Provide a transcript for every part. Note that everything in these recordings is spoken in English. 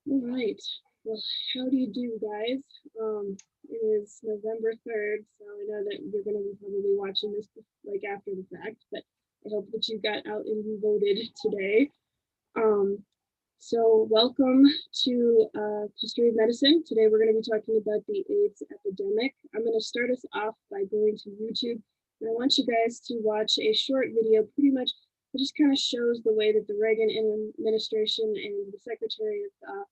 All right. Well, how do you do, guys? It is November 3rd, so I know that you're going to be probably watching this like after the fact, but I hope that you got out and you voted today. So welcome to History of Medicine. Today we're going to be talking about the AIDS epidemic. I'm going to start us off by going to YouTube, and I want you guys to watch a short video. Pretty much, it just kind of shows the way that the Reagan administration and the Secretary of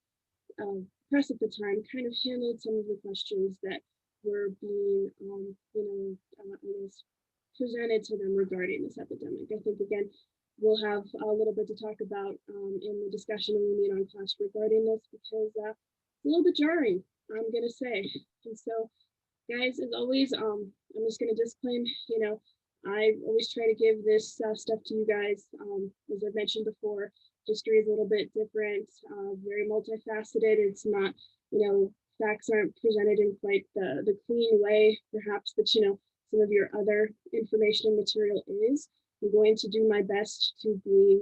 press at the time kind of handled some of the questions that were being, I guess, presented to them regarding this epidemic. I think, again, we'll have a little bit to talk about in the discussion when we meet on class regarding this, because it's a little bit jarring, I'm going to say. And so, guys, as always, I'm just going to disclaim, I always try to give this stuff to you guys. As I've mentioned before, history is a little bit different, very multifaceted. It's not, facts aren't presented in quite the clean way, perhaps, that, some of your other information and material is. I'm going to do my best to be,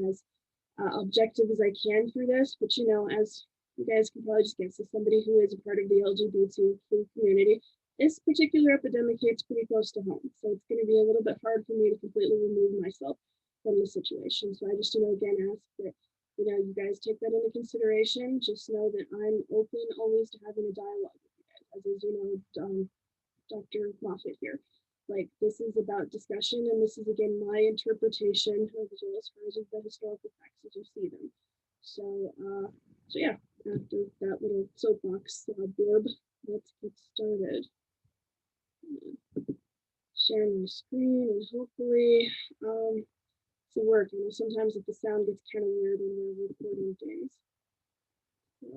as objective as I can through this, but, as you guys can probably just guess, as somebody who is a part of the LGBT community, this particular epidemic hits pretty close to home. So it's going to be a little bit hard for me to completely remove myself from the situation. So I just, again, ask that, you guys take that into consideration. Just know that I'm open always to having a dialogue with you guys, as you know, Dr. Moffat here. Like, this is about discussion, and this is, again, my interpretation of as far as the historical facts as you see them. So yeah, after that little soapbox blurb, let's get started. Sharing my screen, and hopefully it's work. Sometimes if the sound gets kind of weird when we're recording things. So,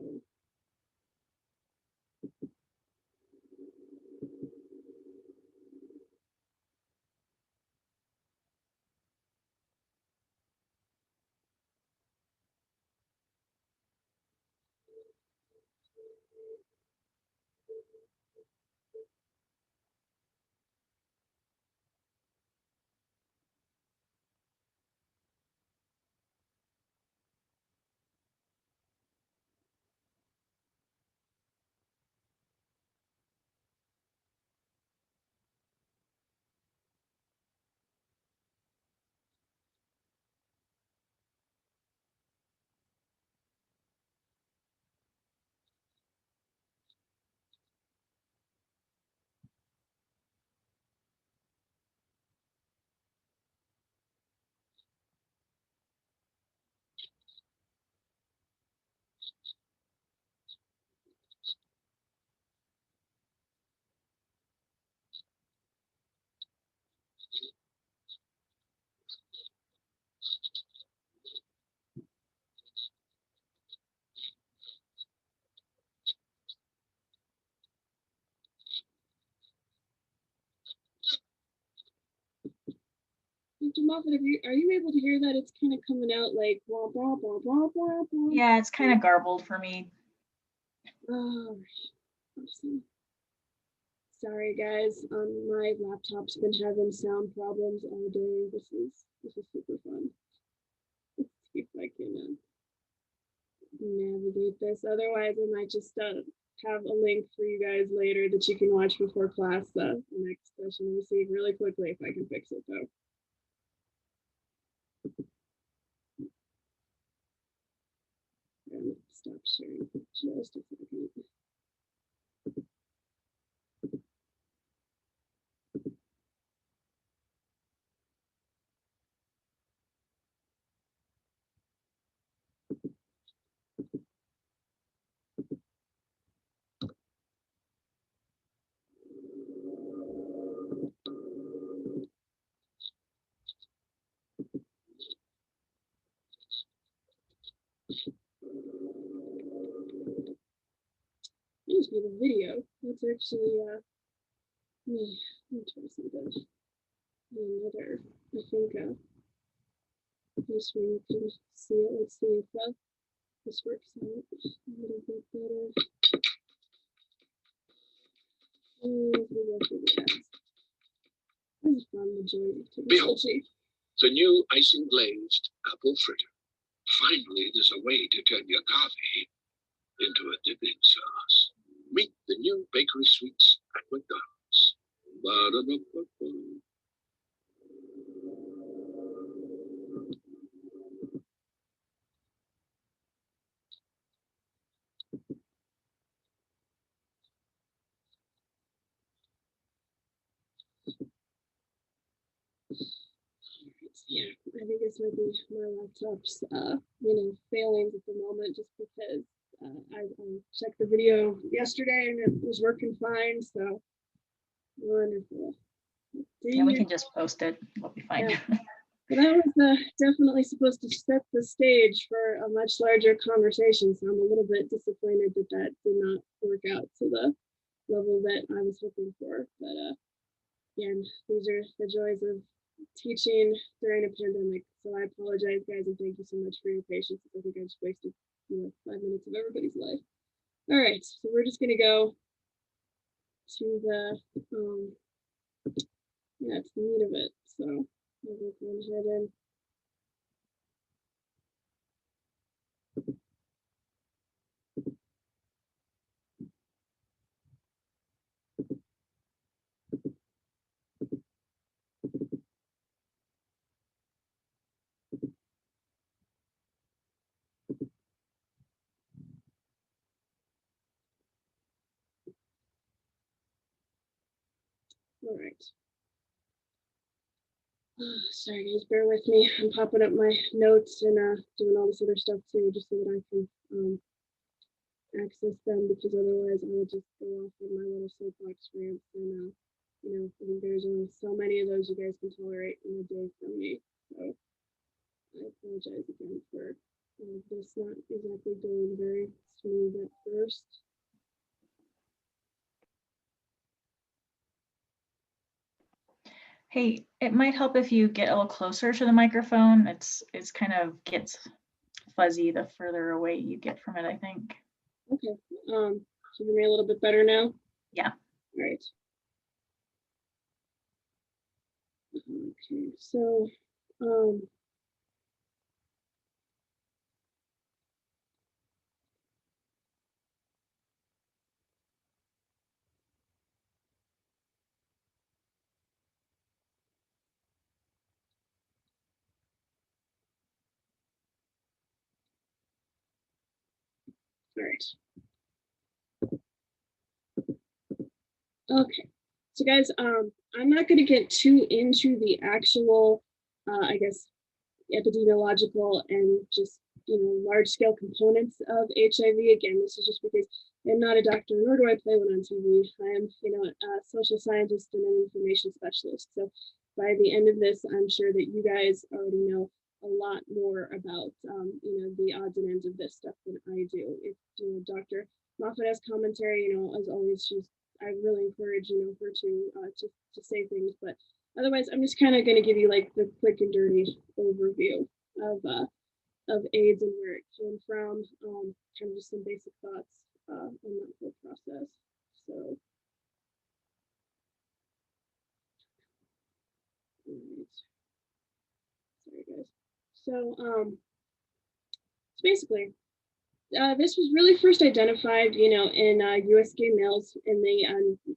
Dr. Moffat, are you able to hear that? It's kind of coming out like blah, blah, blah, blah, blah, blah. Yeah, it's kind of garbled for me. Oh, awesome. Sorry, guys. My laptop's been having sound problems all day. This is super fun. Let's see if I can navigate this. Otherwise, I might just have a link for you guys later that you can watch before class. The next session receive really quickly if I can fix it though. Stop sharing for just a second. Used to be the video. That's actually let me try something. Another, I think this way you can see it. Let's see if this works out a little bit better. And we go through the ads. This is from the technology. The new icing glazed apple fritter. Finally, there's a way to turn your coffee into a dipping sauce. Meet the new bakery sweets at McDonald's. Ba-da-ba-ba-ba. Yeah, I think it's maybe my laptop's, failing at the moment just because I checked the video yesterday and it was working fine. So wonderful. Yeah, we can just post it. We'll be fine. Yeah. But that was definitely supposed to set the stage for a much larger conversation. So I'm a little bit disappointed that that did not work out to the level that I was hoping for. But again, these are the joys of teaching during a pandemic. So I apologize, guys, and thank you so much for your patience. I think I just wasted 5 minutes of everybody's life. All right, so we're just gonna go to the to the meat of it. So we'll go ahead and all right. Sorry guys, bear with me. I'm popping up my notes and doing all this other stuff too, just so that I can access them, because otherwise I will just go off on my little soapbox rants and I think there's only so many of those you guys can tolerate in a day from me. So I apologize again for this not exactly going very smooth at first. Hey, it might help if you get a little closer to the microphone. It's kind of gets fuzzy the further away you get from it, I think. Okay. Can you hear me a little bit better now? Yeah. All right. Okay, so all right. Okay, so guys, I'm not going to get too into the actual, I guess, epidemiological and just large scale components of HIV. Again, this is just because I'm not a doctor, nor do I play one on TV. I am, a social scientist and an information specialist. So by the end of this, I'm sure that you guys already know a lot more about, the odds and ends of this stuff than I do. If Dr. Moffat has commentary, as always, I really encourage her to say things, but otherwise, I'm just kind of going to give you like the quick and dirty overview of AIDS and where it came from, kind of just some basic thoughts on that whole process. So, right. Sorry guys. So basically, this was really first identified, in U.S. gay males in the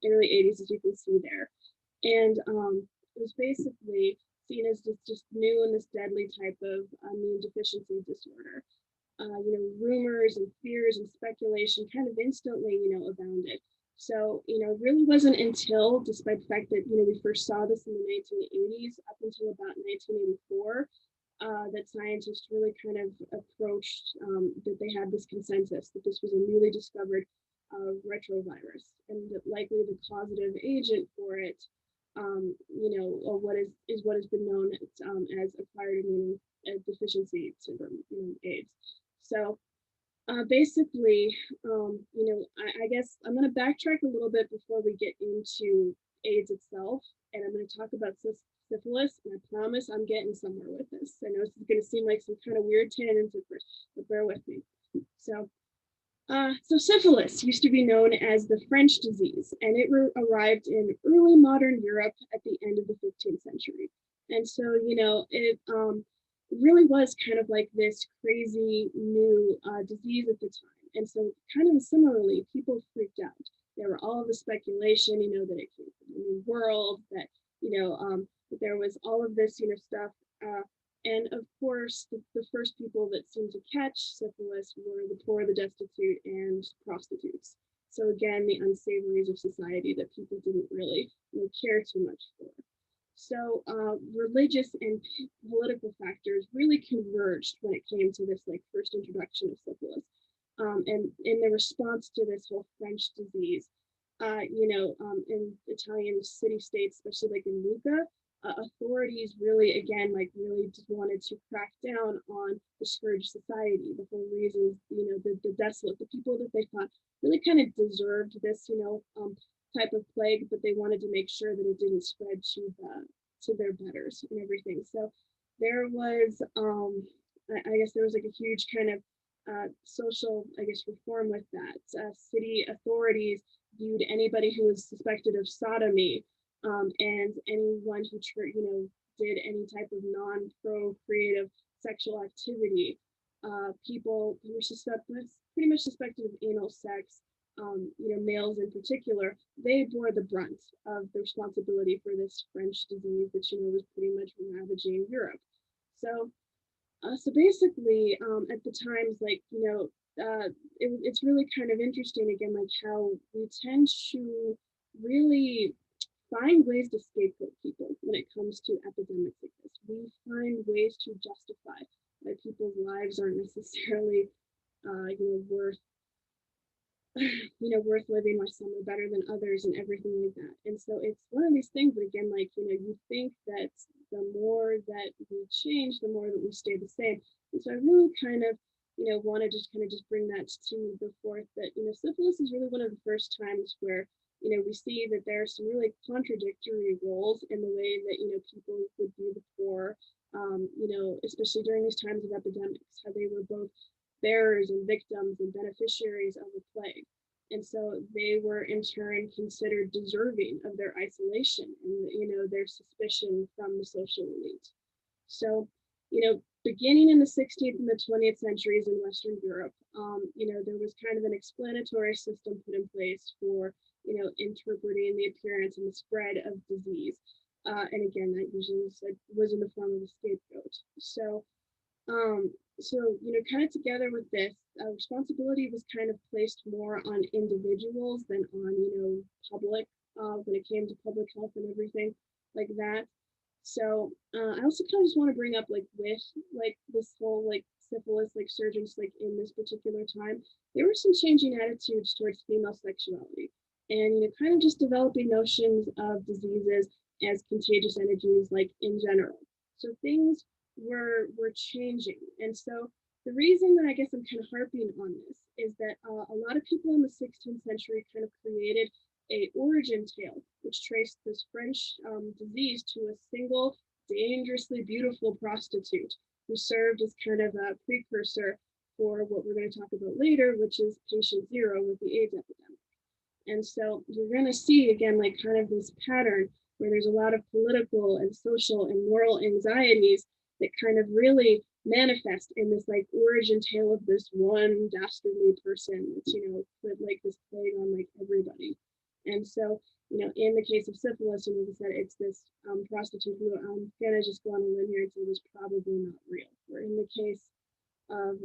early 80s, as you can see there. And it was basically seen as just new and this deadly type of immune deficiency disorder. Rumors and fears and speculation kind of instantly, abounded. So, it really wasn't until, despite the fact that, we first saw this in the 1980s up until about 1984, that scientists really kind of approached that they had this consensus that this was a newly discovered retrovirus, and that likely the causative agent for it, or what has been known as acquired immune deficiency syndrome, AIDS. So basically, I guess I'm going to backtrack a little bit before we get into AIDS itself, and I'm going to talk about syphilis, and I promise I'm getting somewhere with this. I know this is going to seem like some kind of weird tangent at first, but bear with me. So syphilis used to be known as the French disease, and it arrived in early modern Europe at the end of the 15th century. And so, it really was kind of like this crazy new disease at the time. And so kind of similarly, people freaked out. There were all of the speculation, that it came from the New World, that, that there was all of this, stuff. And of course, the first people that seemed to catch syphilis were the poor, the destitute, and prostitutes. So again, the unsavories of society that people didn't really care too much for. So religious and political factors really converged when it came to this first introduction of syphilis. And in the response to this whole French disease, in Italian city-states, especially in Lucca, authorities really, again, really just wanted to crack down on the scourge society. The whole reason, the desolate, the people that they thought really kind of deserved this, type of plague, but they wanted to make sure that it didn't spread to their betters and everything. So there was, I guess there was a huge kind of social, reform with that. City authorities viewed anybody who was suspected of sodomy and anyone who, did any type of non-procreative sexual activity. People who were pretty much suspected of anal sex, males in particular, they bore the brunt of the responsibility for this French disease that, was pretty much ravaging Europe. So basically, at the times, it's really kind of interesting, again, how we tend to really find ways to scapegoat people when it comes to epidemics like this. We find ways to justify why people's lives aren't necessarily, worth worth living, why some are better than others and everything like that. And so it's one of these things that, again, you think that the more that we change, the more that we stay the same. And so I really kind of, want to just bring that to the forth that, syphilis is really one of the first times where, we see that there are some really contradictory roles in the way that, people would view the poor, especially during these times of epidemics, how they were both bearers and victims and beneficiaries of the plague. And so they were in turn considered deserving of their isolation and, their suspicion from the social elite. So, beginning in the 16th and the 20th centuries in Western Europe, there was kind of an explanatory system put in place for, interpreting the appearance and the spread of disease. And again, that usually was in the form of a scapegoat. So, kind of together with this, responsibility was kind of placed more on individuals than on, public, when it came to public health and everything like that. So I also kind of just want to bring up with this whole syphilis surgeons in this particular time, there were some changing attitudes towards female sexuality and kind of just developing notions of diseases as contagious entities in general. So things were changing. And so the reason that I guess I'm kind of harping on this is that a lot of people in the 16th century kind of created a origin tale, which traced this French disease to a single, dangerously beautiful prostitute who served as kind of a precursor for what we're going to talk about later, which is patient zero with the AIDS epidemic. And so you're going to see, again, kind of this pattern where there's a lot of political and social and moral anxieties that kind of really manifest in this origin tale of this one dastardly person that's, put this plague on everybody. And so, in the case of syphilis, like I said, it's this prostitute who I'm gonna just go on a limb here and say was probably not real. Or in the case of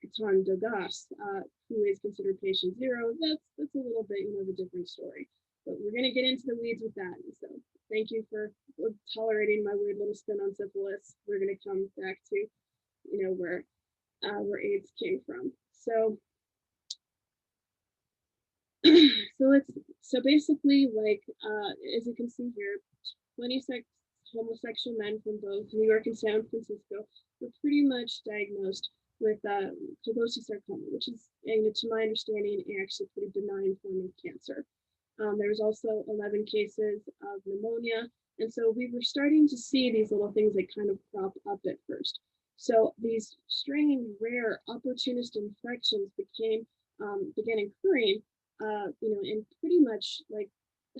Catan Dogas, who is considered patient zero, that's a little bit, of a different story. But we're gonna get into the weeds with that. And so thank you for tolerating my weird little spin on syphilis. We're gonna come back to, where AIDS came from. So so basically, as you can see here, 26 homosexual men from both New York and San Francisco were pretty much diagnosed with Kaposi sarcoma, which is, to my understanding, actually a pretty benign form of cancer. There was also 11 cases of pneumonia, and so we were starting to see these little things that kind of crop up at first. So these strange, rare, opportunist infections began occurring, in pretty much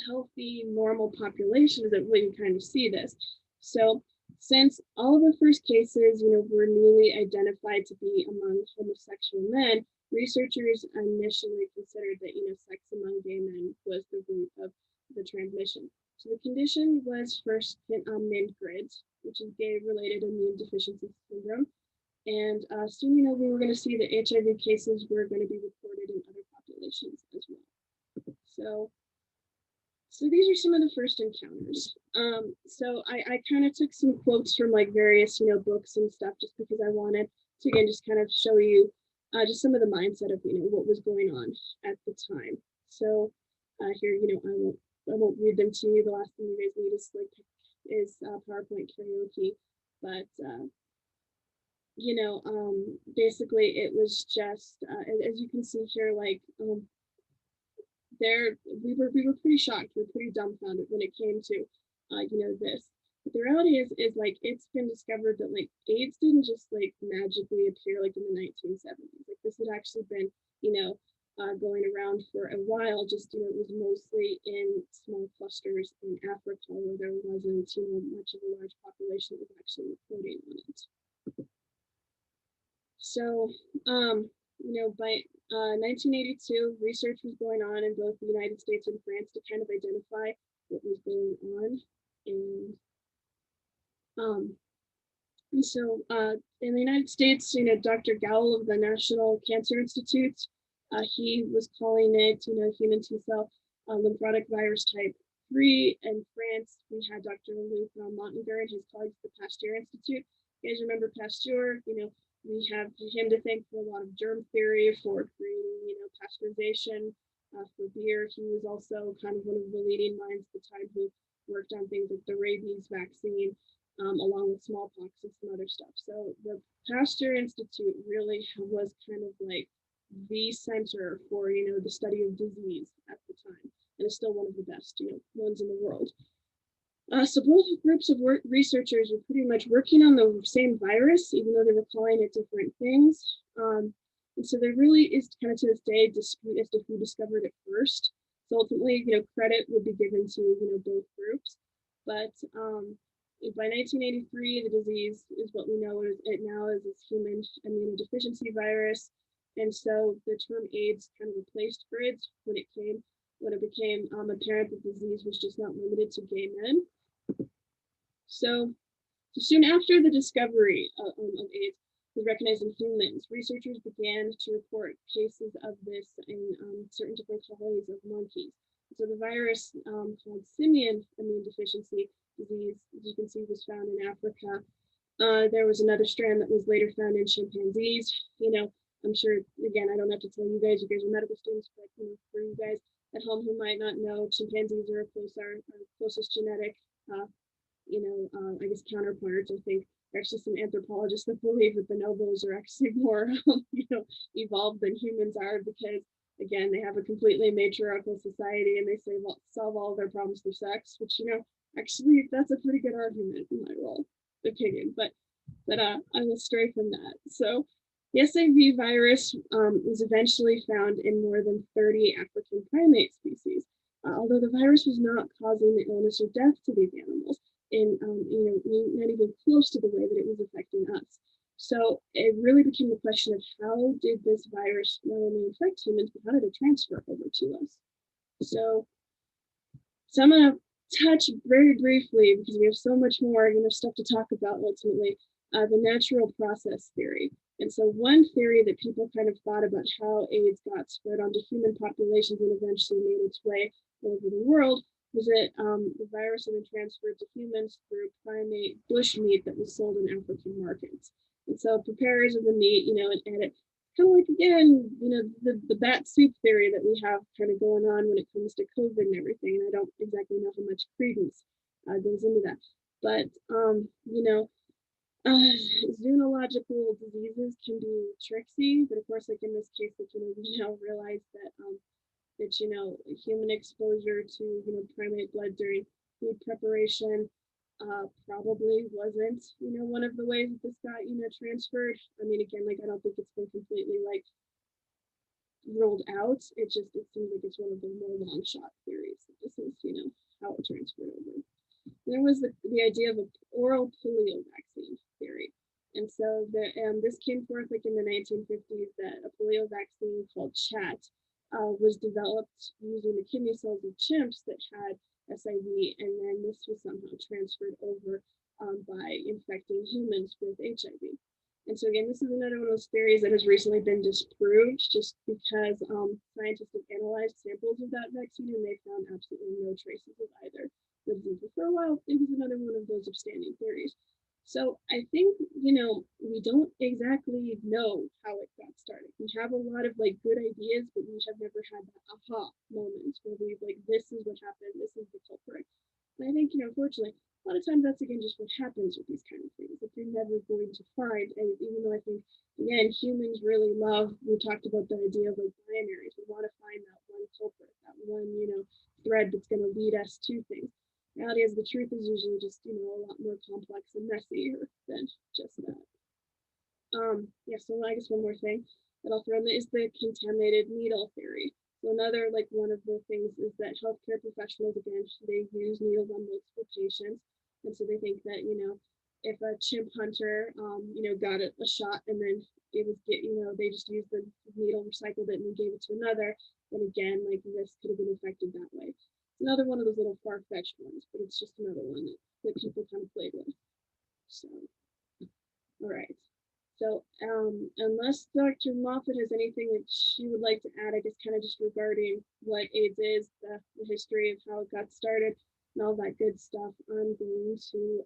healthy, normal populations that we kind of see this. So since all of the first cases, were newly identified to be among homosexual men, researchers initially considered that, sex among gay men was the root of the transmission. So the condition was first named GRIDS, which is gay-related immune deficiency syndrome. And soon, we were going to see that HIV cases were going to be reported in other populations as well. So these are some of the first encounters. So I kind of took some quotes from like various, books and stuff, just because I wanted to, again, just kind of show you just some of the mindset of, what was going on at the time. So here, I won't read them to you. The last thing you guys need is PowerPoint karaoke, but basically it was just as you can see here, like we were pretty shocked, we were pretty dumbfounded when it came to this. But the reality is like it's been discovered that like AIDS didn't just like magically appear like in the 1970s. Like this had actually been going around for a while. Just it was mostly in small clusters in Africa where there wasn't much of a large population that was actually reporting on it. So by 1982, research was going on in both the United States and France to kind of identify what was going on. And so in the United States, Dr. Gowell of the National Cancer Institute, he was calling it, human T-cell lymphatic virus type 3. In France, we had Dr. Luc Montagnier and his colleagues at the Pasteur Institute. You guys remember Pasteur? We have him to thank for a lot of germ theory, for creating, pasteurization, for beer. He was also kind of one of the leading minds at the time who worked on things like the rabies vaccine, along with smallpox and some other stuff. So the Pasteur Institute really was kind of like the center for, the study of disease at the time, and is still one of the best, ones in the world. So both groups of researchers were pretty much working on the same virus, even though they were calling it different things. And so there really is kind of to this day dispute as to who discovered it first. So ultimately, credit would be given to both groups. But by 1983, the disease is what we know it now as this human immunodeficiency virus. And so the term AIDS kind of replaced GRIDS when it became apparent that the disease was just not limited to gay men. So soon after the discovery of AIDS was recognized in humans, researchers began to report cases of this in certain different colonies of monkeys. So the virus called simian immune deficiency disease, as you can see, was found in Africa. There was another strand that was later found in chimpanzees. I'm sure, again, I don't have to tell you guys are medical students, but for you guys at home who might not know, chimpanzees are our closest genetic I guess counterparts. I think there are actually some anthropologists that believe that bonobos are actually more evolved than humans are, because again, they have a completely matriarchal society and they solve all their problems through sex, which actually that's a pretty good argument in my opinion, but I will stray from that. So the SAV virus was eventually found in more than 30 African primate species, although the virus was not causing the illness or death to these animals, and not even close to the way that it was affecting us. So it really became the question of how did this virus not only infect humans, but how did it transfer over to us? So I'm going to touch very briefly, because we have so much more stuff to talk about ultimately, the natural process theory. And so one theory that people kind of thought about how AIDS got spread onto human populations and eventually made its way over the world was that the virus had been transferred to humans through primate bush meat that was sold in African markets. And so preparers of the meat, and it kind of like, again, the bat soup theory that we have kind of going on when it comes to COVID and everything. And I don't exactly know how much credence goes into that. But, zoonological diseases can be tricksy, but of course, like in this case, like, we now realize that human exposure to primate blood during food preparation probably wasn't one of the ways that this got transferred. I mean, again, like I don't think it's been completely like ruled out. It seems like it's one of the more long shot theories that this is how it transferred over. There was the idea of an oral polio vaccine theory. And so this came forth like in the 1950s that a polio vaccine called CHAT was developed using the kidney cells of chimps that had SIV, and then this was somehow transferred over by infecting humans with HIV. And so again, this is another one of those theories that has recently been disproved just because scientists have analyzed samples of that vaccine and they found absolutely no traces of either. But for a while, it was another one of those upstanding theories. So I think, we don't exactly know how it got started. We have a lot of like good ideas, but we have never had that aha moment where we've like, this is what happened, this is the culprit. And I think, unfortunately, a lot of times that's again just what happens with these kind of things that you're never going to find. And even though I think, again, humans really love, we talked about the idea of like binaries. We want to find that one culprit, that one, thread that's going to lead us to things. Reality is the truth is usually just, a lot more complex and messier than just that. Yeah, so I guess one more thing that I'll throw in is the contaminated needle theory. So another, like one of the things is that healthcare professionals, again, they use needles on multiple patients. And so they think that, if a chimp hunter, got a shot and then it was, they just used the needle, recycled it and gave it to another, then again, like this could have been affected that way. Another one of those little far-fetched ones, but it's just another one that people kind of played with. So, all right. So, unless Dr. Moffat has anything that she would like to add, I guess kind of just regarding what AIDS is, the history of how it got started, and all that good stuff, I'm going to.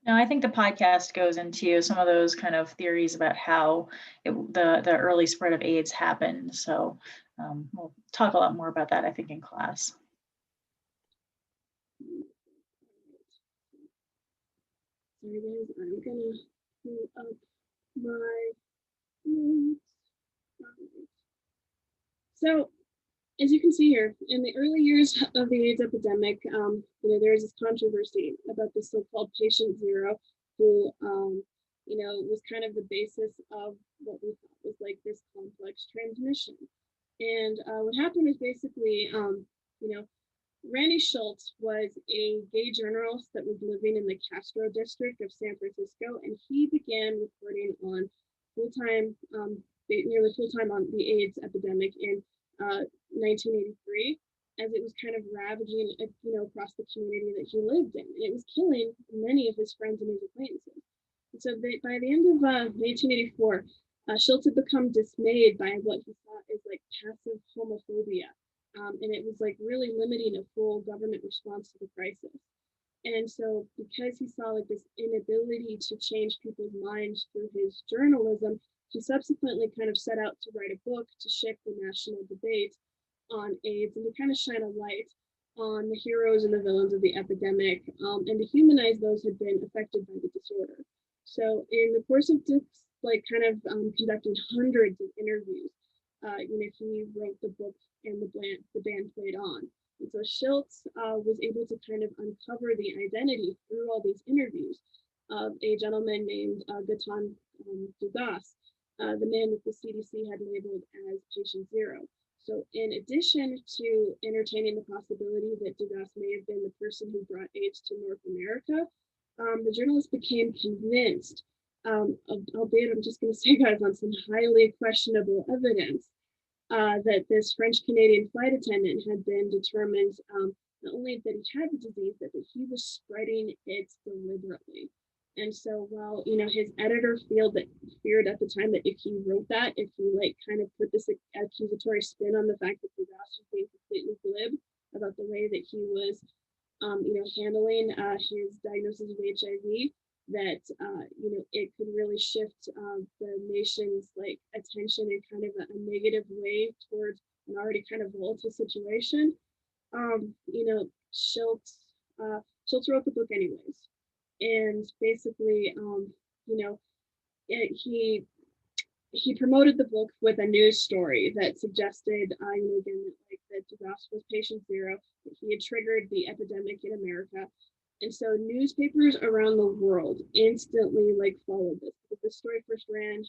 No, I think the podcast goes into some of those kind of theories about how the early spread of AIDS happened. So we'll talk a lot more about that, I think, in class. Sorry guys, I'm gonna pull up my notes. So, as you can see here, in the early years of the AIDS epidemic, there was this controversy about the so-called patient zero, who, was kind of the basis of what we thought was like this complex transmission. And what happened is basically, Randy Schultz was a gay journalist that was living in the Castro district of San Francisco, and he began reporting on nearly full-time on the AIDS epidemic in 1983, as it was kind of ravaging, across the community that he lived in. And it was killing many of his friends and his acquaintances. And so by the end of 1984, Schultz had become dismayed by what he saw as like passive homophobia. And it was like really limiting a full government response to the crisis. And so because he saw like this inability to change people's minds through his journalism, he subsequently kind of set out to write a book to shift the national debate on AIDS and to kind of shine a light on the heroes and the villains of the epidemic, and to humanize those who had been affected by the disorder. So in the course of just like kind of conducting hundreds of interviews, he wrote the book and the band played on. And so Schultz was able to kind of uncover the identity through all these interviews of a gentleman named Gaetan Dugas, the man that the CDC had labeled as patient zero. So in addition to entertaining the possibility that Dugas may have been the person who brought AIDS to North America, the journalist became convinced, albeit I'm just going to say, guys, on some highly questionable evidence, that this French-Canadian flight attendant had been determined not only that he had the disease, but that he was spreading it deliberately. And so while, his editor feared at the time that if he wrote that, if he like kind of put this accusatory spin on the fact that Dugas was being completely glib about the way that he was, handling his diagnosis of HIV, that it could really shift the nation's like attention in kind of a negative way towards an already kind of volatile situation. Schultz wrote the book anyways, and basically, he promoted the book with a news story that suggested, again, that Dugas was patient zero, that he had triggered the epidemic in America. And so newspapers around the world instantly followed this, because the story first ran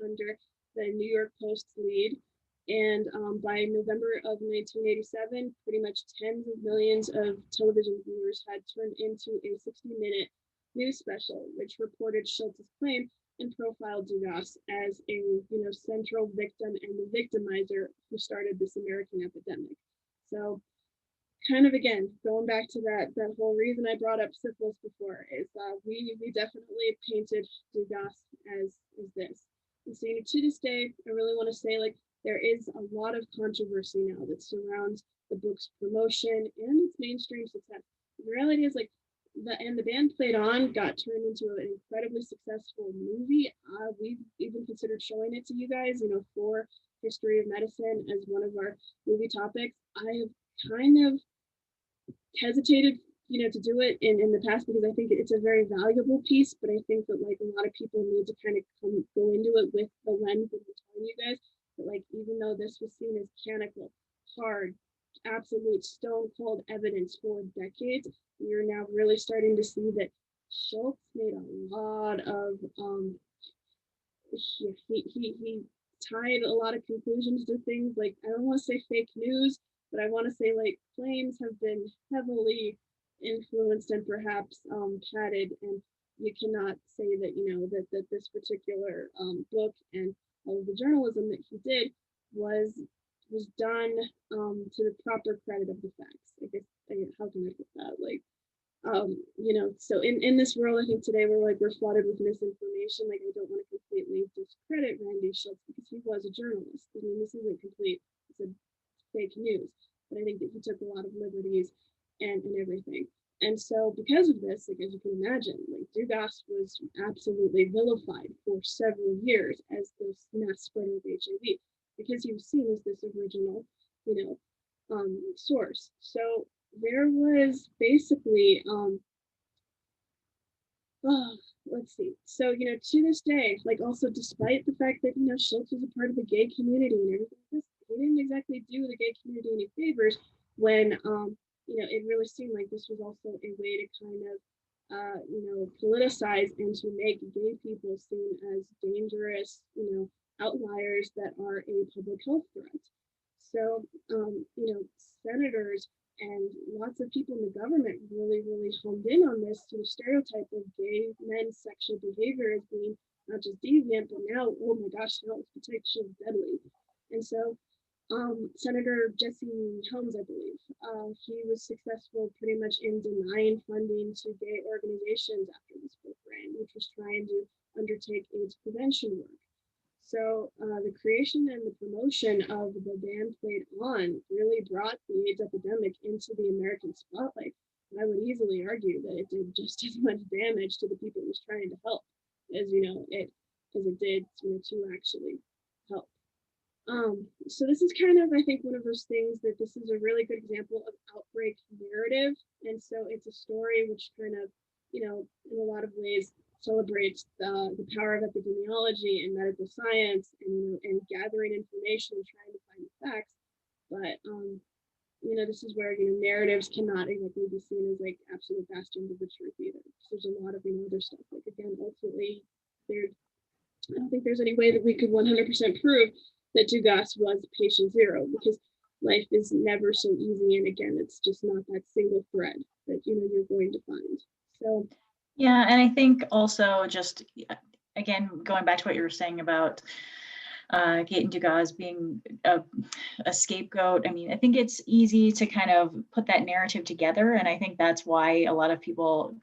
under the New York Post's lead. And by November of 1987, pretty much tens of millions of television viewers had turned into a 60-minute news special, which reported Schultz's claim and profiled Dugas as a central victim and the victimizer who started this American epidemic. So kind of again going back to that whole reason I brought up syphilis before is we definitely painted Dugas as this. And so to this day, I really want to say like there is a lot of controversy now that surrounds the book's promotion and its mainstream success. The reality is like the band Played On got turned into an incredibly successful movie. We've even considered showing it to you guys, for History of Medicine as one of our movie topics. I have kind of hesitated to do it in the past because I think it's a very valuable piece, but I think that like a lot of people need to kind of go into it with the lens that I'm telling you guys that like even though this was seen as mechanical, hard, absolute stone cold evidence for decades, you're now really starting to see that Schultz made a lot of he tied a lot of conclusions to things like I don't want to say fake news, but I want to say like claims have been heavily influenced and perhaps padded, and you cannot say that that this particular book and all of the journalism that he did was done to the proper credit of the facts. I guess how can I put that? Like so in this world, I think today we're flooded with misinformation. Like I don't want to completely discredit Randy Schultz because he was a journalist. I mean, this isn't it's a fake news, but I think that he took a lot of liberties and everything. And so because of this, like as you can imagine, like Dugas was absolutely vilified for several years as this mass spreader of HIV because he was seen as this original, source. So there was basically let's see. So, to this day, like also despite the fact that, Schultz was a part of the gay community and everything like this, he didn't exactly do the gay community any favors when, it really seemed like this was also a way to kind of, politicize and to make gay people seen as dangerous, outliers that are a public health threat. So, senators and lots of people in the government really, really honed in on this to the stereotype of gay men's sexual behavior as being not just deviant, but now, oh my gosh, now it's potentially deadly. And so Senator Jesse Helms, I believe, he was successful pretty much in denying funding to gay organizations after this book ran, which was trying to undertake AIDS prevention work. So the creation and the promotion of the band Played On really brought the AIDS epidemic into the American spotlight. And I would easily argue that it did just as much damage to the people it was trying to help as it did to actually help. So this is kind of, I think, one of those things that this is a really good example of outbreak narrative. And so it's a story which kind of, in a lot of ways celebrates the power of epidemiology and medical science and gathering information and trying to find the facts. But, this is where, narratives cannot exactly be seen as like absolute bastions of the truth either. There's a lot of, other stuff. Like, again, ultimately, I don't think there's any way that we could 100% prove that Dugas was patient zero because life is never so easy. And again, it's just not that single thread that, you're going to find. So. Yeah, and I think also just, again, going back to what you were saying about Kate and Dugas being a scapegoat. I mean, I think it's easy to kind of put that narrative together. And I think that's why a lot of people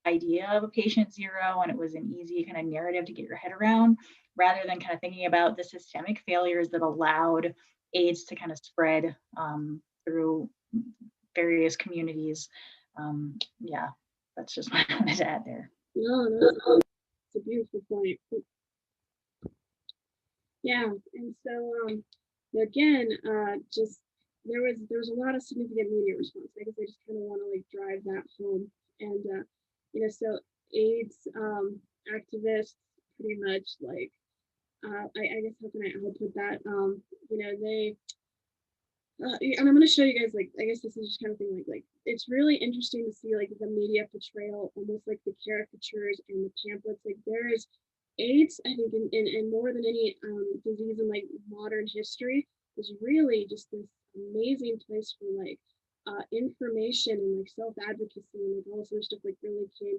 idea of a patient zero, and it was an easy kind of narrative to get your head around, rather than kind of thinking about the systemic failures that allowed AIDS to kind of spread through various communities. Yeah, that's just what I wanted to add there. No, it's a beautiful point. Yeah, and so again, just there was a lot of significant media response. I guess I just kind of want to like drive that home, and so AIDS activists pretty much like I guess how put that they. And I'm going to show you guys, like, I guess this is just kind of thing like it's really interesting to see like the media portrayal, almost like the caricatures and the pamphlets. Like there is AIDS, I think, in more than any disease in like modern history, was really just this amazing place for like information and like self-advocacy and like all this other stuff like really came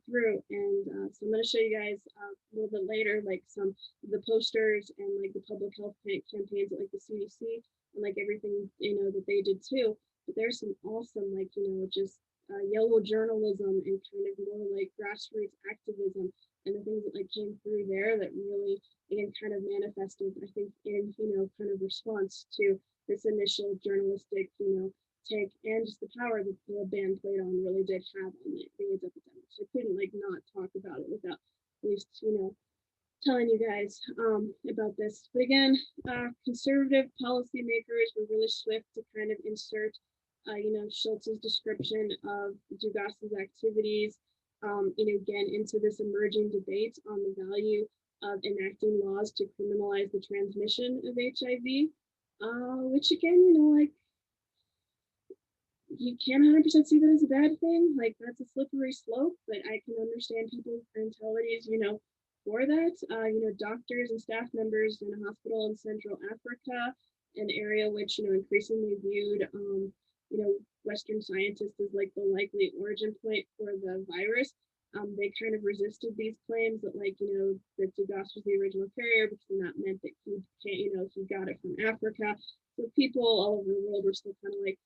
through. And so I'm going to show you guys a little bit later like some of the posters and like the public health campaigns at like the CDC and like everything that they did too. But there's some awesome like just yellow journalism and kind of more like grassroots activism and the things that like came through there that really again kind of manifested, I think, in kind of response to this initial journalistic take and just the power that the band played on really did have on the AIDS epidemic. So I couldn't like not talk about it without at least telling you guys about this. But again, conservative policymakers were really swift to kind of insert Schultz's description of Dugas's activities again into this emerging debate on the value of enacting laws to criminalize the transmission of HIV, which again, like you can't 100% see that as a bad thing. Like that's a slippery slope, but I can understand people's mentalities, for that. Doctors and staff members in a hospital in Central Africa, an area which, increasingly viewed, Western scientists as like the likely origin point for the virus. They kind of resisted these claims that like, that Dugas was the original carrier because then that meant that he got it from Africa. So people all over the world were still kind of like,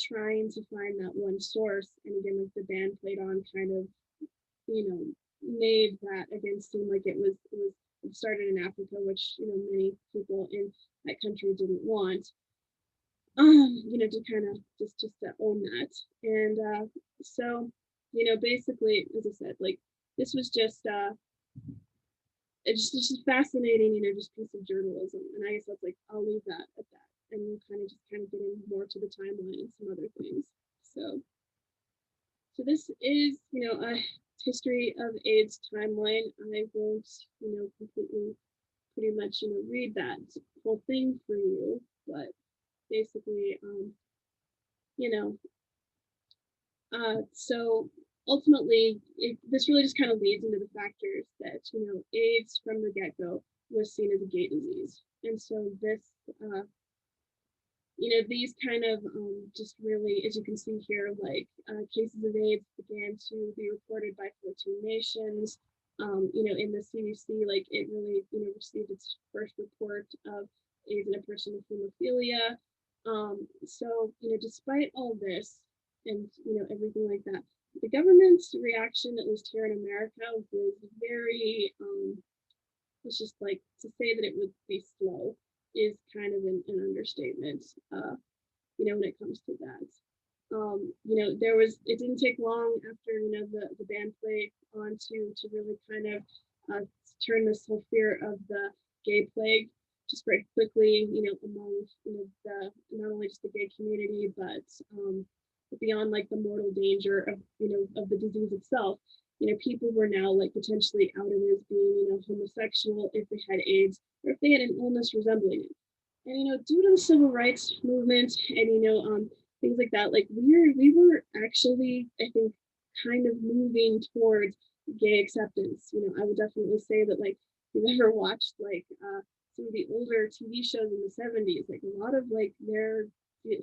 trying to find that one source. And again, like the band played on kind of, made that again seem like it was started in Africa, which many people in that country didn't want. To kind of just to own that. And so, basically, as I said, like this was just it's just fascinating, just piece of journalism. And I guess that's like I'll leave that at that. And we'll kind of get in more to the timeline and some other things. So this is, a history of AIDS timeline. I won't, completely pretty much, read that whole thing for you, but basically, so ultimately, this really just kind of leads into the factors that, AIDS from the get-go was seen as a gate disease. And so this, these kind of just really, as you can see here, like cases of AIDS began to be reported by 14 nations. In the CDC, like it really, received its first report of AIDS in a person with hemophilia. So, despite all this and, everything like that, the government's reaction, at least here in America, was very, it's just like to say that it would be slow is kind of an understatement, when it comes to that. It didn't take long after, the band played on to really kind of turn this whole fear of the gay plague to spread quickly, among, the, not only just the gay community, but beyond like the mortal danger of, of the disease itself. People were now like potentially outed as being, homosexual if they had AIDS or if they had an illness resembling it. And due to the civil rights movement and things like that, like we were actually, I think, kind of moving towards gay acceptance. I would definitely say that like if you've ever watched like some of the older TV shows in the 70s, like a lot of like their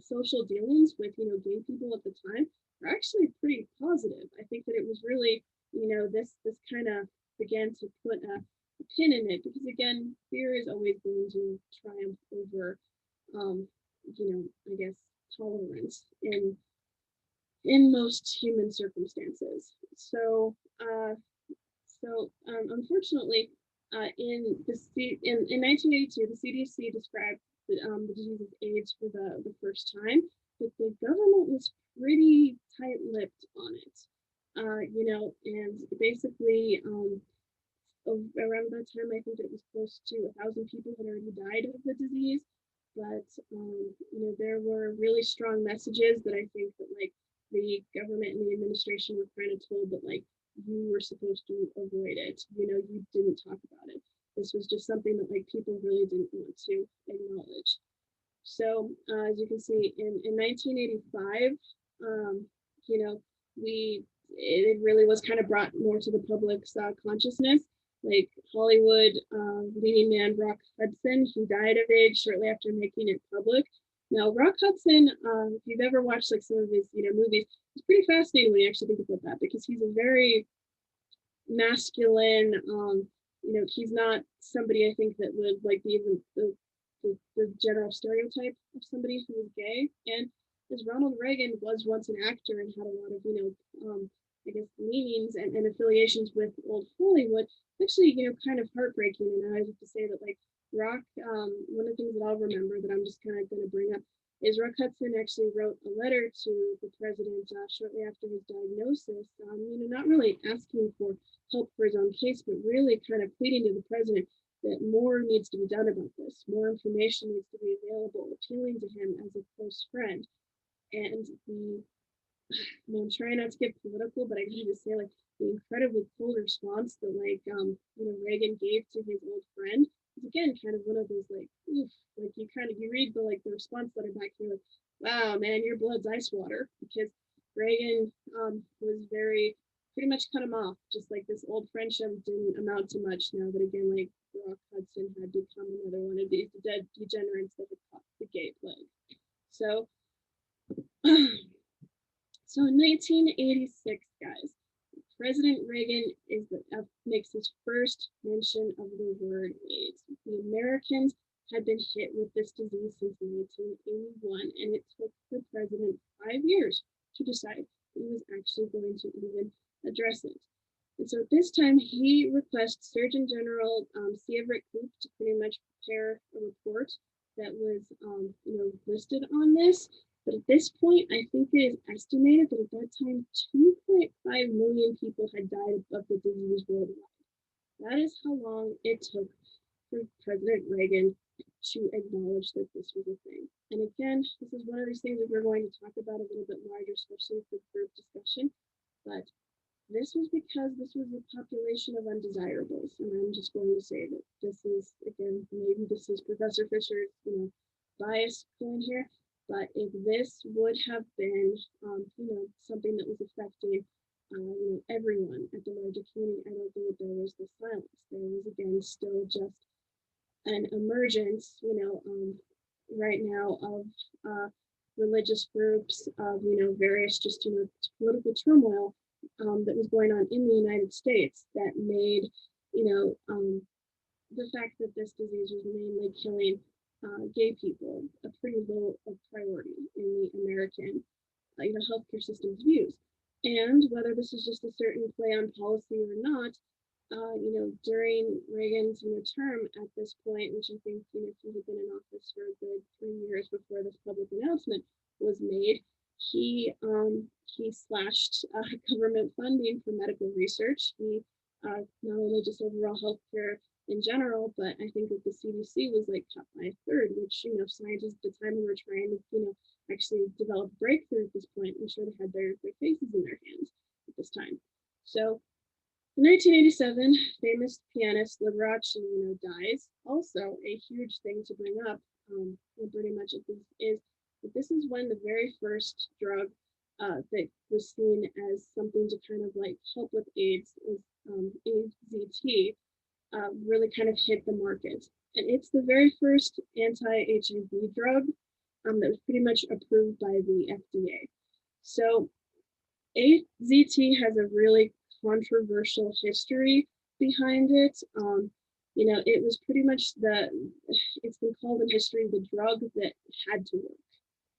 social dealings with gay people at the time are actually pretty positive. I think that it was really this kind of began to put a pin in it because again, fear is always going to triumph over I guess tolerance in most human circumstances. So unfortunately, in 1982, the CDC described the disease of AIDS for the first time, but the government was pretty tight-lipped on it. And basically, around that time, I think it was close to 1,000 people had already died of the disease. But there were really strong messages that I think that like the government and the administration were kind of told that like you were supposed to avoid it. You didn't talk about it. This was just something that like people really didn't want to acknowledge. So as you can see, in 1985, it really was kind of brought more to the public's consciousness. Like Hollywood leading man Rock Hudson. He died of AIDS shortly after making it public. Now, Rock Hudson, if you've ever watched like some of his movies, it's pretty fascinating when you actually think about that, because he's a very masculine, he's not somebody I think that would like be the general stereotype of somebody who is gay. And as Ronald Reagan was once an actor and had a lot of, I guess, leanings and affiliations with old Hollywood, actually, kind of heartbreaking. And I have to say that, like, Rock, one of the things that I'll remember that I'm just kind of going to bring up is Rock Hudson actually wrote a letter to the president shortly after his diagnosis, not really asking for help for his own case, but really kind of pleading to the president that more needs to be done about this. More information needs to be available, appealing to him as a close friend. And I'm trying not to get political, but I can just say, like, the incredibly cold response that, like, Reagan gave to his old friend is, again, kind of one of those, like, oof, like, you read the response letter back, you're like, wow, man, your blood's ice water, because Reagan was pretty much cut him off, just like this old friendship didn't amount to much now that, again, like, Rock Hudson had become another one of these dead degenerates that had caught the gay plague. So, so in 1986, guys, President Reagan makes his first mention of the word AIDS. The Americans had been hit with this disease since 1981, and it took the president 5 years to decide he was actually going to even address it. And so at this time, he requests Surgeon General C. Everett Koop to pretty much prepare a report that was, listed on this. But at this point, I think it is estimated that at that time, 2.5 million people had died of the disease worldwide. That is how long it took for President Reagan to acknowledge that this was a thing. And again, this is one of these things that we're going to talk about a little bit larger, especially for group discussion. But this was because this was a population of undesirables. And I'm just going to say that this is, again, maybe this is Professor Fisher's, bias going here. But if this would have been, something that was affecting, everyone at the larger community, I don't think that there was the silence. There was, again, still just an emergence, right now of religious groups, of, various just, political turmoil that was going on in the United States that made, the fact that this disease was mainly killing gay people a pretty low priority in the American, healthcare system's views. And whether this is just a certain play on policy or not, during Reagan's term at this point, which I think, he had been in office for a good 3 years before this public announcement was made, he slashed government funding for medical research. He not only just overall healthcare in general, but I think that the CDC was like cut by a third, which, scientists at the time who were trying to, actually develop breakthrough at this point, I'm sure they had their faces in their hands at this time. So in 1987, famous pianist Liberace, dies. Also, a huge thing to bring up, and pretty much is that this is when the very first drug that was seen as something to kind of like help with AIDS was AZT. Really kind of hit the market. And it's the very first anti-HIV drug that was pretty much approved by the FDA. So AZT has a really controversial history behind it. It was pretty much it's been called in history the drug that had to work.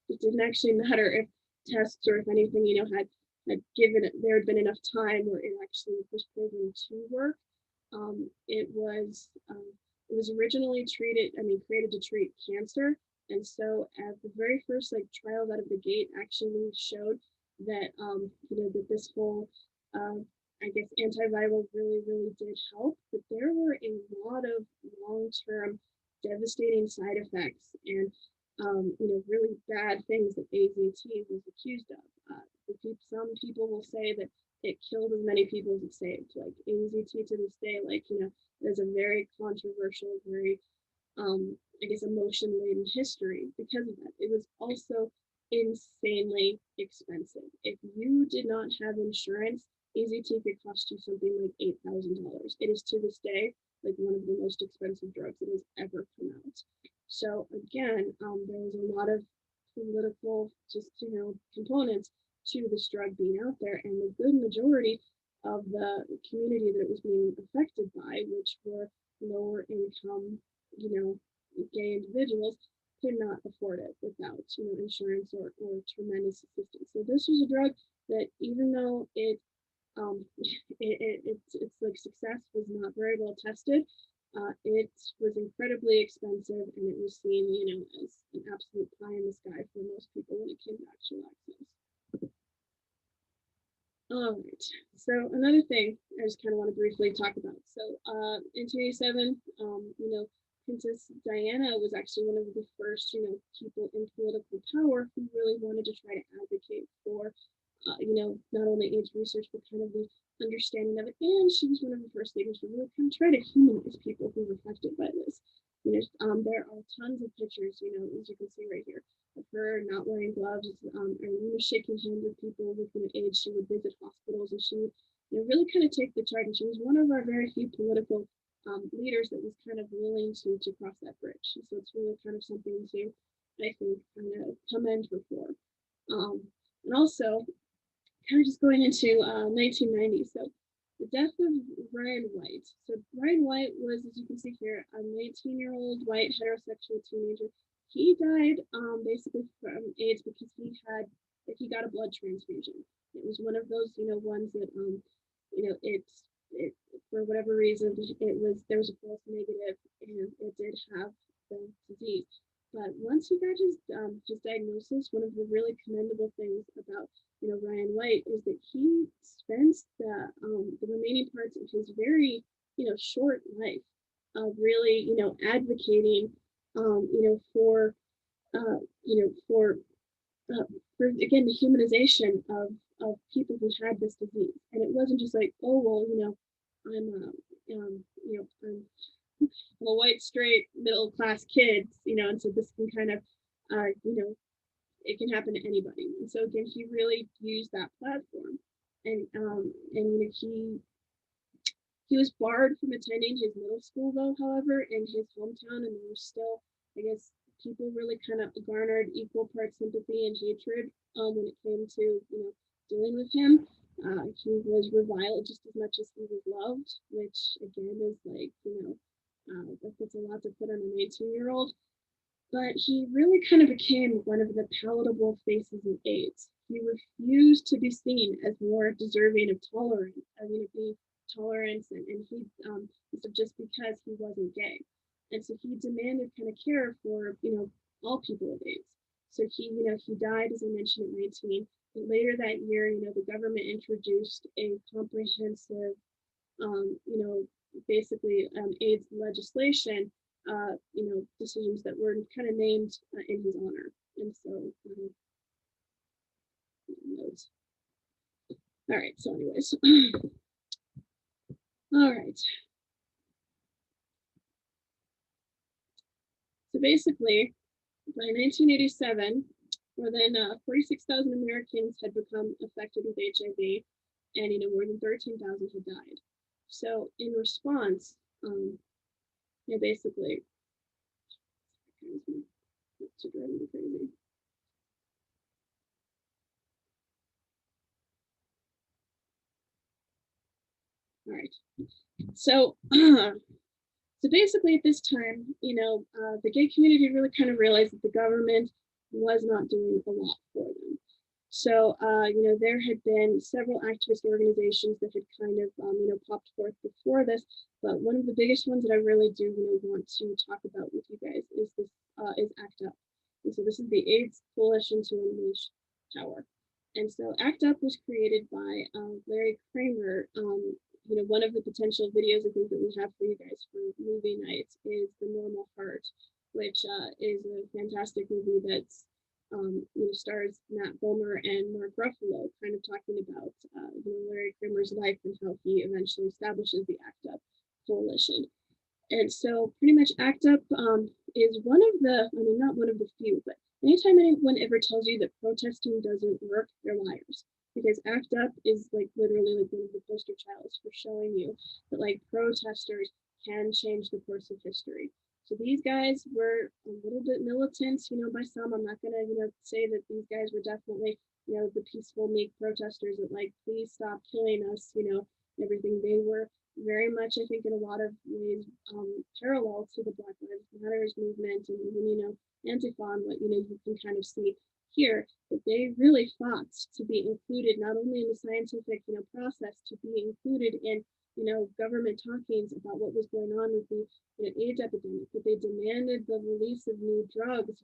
It didn't actually matter if tests or if anything, had given it, there had been enough time where it actually was proven to work. It was originally created to treat cancer. And so at the very first trials out of the gate actually showed that, that this whole, I guess, antiviral really, really did help. But there were a lot of long-term devastating side effects and, really bad things that AZT was accused of. Some people will say that it killed as many people as it saved. Like AZT to this day, there's a very controversial, very, I guess, emotion-laden history because of that. It was also insanely expensive. If you did not have insurance, AZT could cost you something like $8,000. It is to this day like one of the most expensive drugs that has ever come out. So again, there was a lot of political, just components to this drug being out there, and the good majority of the community that it was being affected by, which were lower income, gay individuals, could not afford it without, insurance or tremendous assistance. So this was a drug that, even though it's like success was not very well tested, it was incredibly expensive, and it was seen, as an absolute pie in the sky for most people when it came to actual access. All right, so another thing I just kind of want to briefly talk about. So in 1987, Princess Diana was actually one of the first, people in political power who really wanted to try to advocate for, not only AIDS research, but kind of the understanding of it. And she was one of the first leaders who really kind of try to humanize people who were affected by this. There are tons of pictures, as you can see right here, of her not wearing gloves, and shaking hands with people with AIDS. She would visit hospitals, and she would, really kind of take the charge. And she was one of our very few political leaders that was kind of willing to cross that bridge. And so it's really kind of something to, I think, kind of commend her for. And also, kind of just going into 1990. So the death of Ryan White. So Ryan White was, as you can see here, a 19-year-old white heterosexual teenager. He died basically from AIDS because he got a blood transfusion. It was one of those, ones that, it for whatever reason, there was a false negative, and it did have the disease. But once he got his diagnosis, one of the really commendable things about Ryan White is that he spends the remaining parts of his very short life of really advocating for again the humanization of people who had this disease. And it wasn't just like, oh well, I'm a white straight middle class kid, and so this can kind of it can happen to anybody. And so again, he really used that platform, and he was barred from attending his middle school, though, however, in his hometown, and there were still, I guess, people really kind of garnered equal parts sympathy and hatred when it came to dealing with him. He was reviled just as much as he was loved, which again is like that's a lot to put on an 18-year-old. But he really kind of became one of the palatable faces of AIDS. He refused to be seen as more deserving of tolerance, tolerance, and he just because he wasn't gay. And so he demanded kind of care for all people with AIDS. So he died, as I mentioned, at 19. But later that year, the government introduced a comprehensive basically AIDS legislation, decisions that were kind of named in his honor. And so notes. All right, so anyways. All right. So basically, by 1987, more than 46,000 Americans had become affected with HIV, and more than 13,000 had died. So in response, basically, to drive me crazy. All right. So, so basically, at this time, the gay community really kind of realized that the government was not doing a lot for them. So, there had been several activist organizations that had kind of, popped forth before this. But one of the biggest ones that I really do, want to talk about with you guys is this, is ACT UP. And so this is the AIDS Coalition to Unleash Power. And so ACT UP was created by Larry Kramer. One of the potential videos I think that we have for you guys for movie nights is The Normal Heart, which is a fantastic movie that's stars Matt Bomer and Mark Ruffalo, kind of talking about Larry Kramer's life and how he eventually establishes the ACT UP coalition. And so pretty much ACT UP is one of the, not one of the few, but anytime anyone ever tells you that protesting doesn't work, they're liars. Because ACT UP is like literally like one of the poster childs for showing you that like protesters can change the course of history. So these guys were a little bit militant, by some. I'm not gonna, say that these guys were definitely, the peaceful, meek protesters that like, please stop killing us, everything. They were very much, I think, in a lot of ways, parallel to the Black Lives Matters movement and even, Antifa, and what, you can kind of see here, that they really fought to be included not only in the scientific, process, to be included in, government talkings about what was going on with the AIDS epidemic, but they demanded the release of new drugs,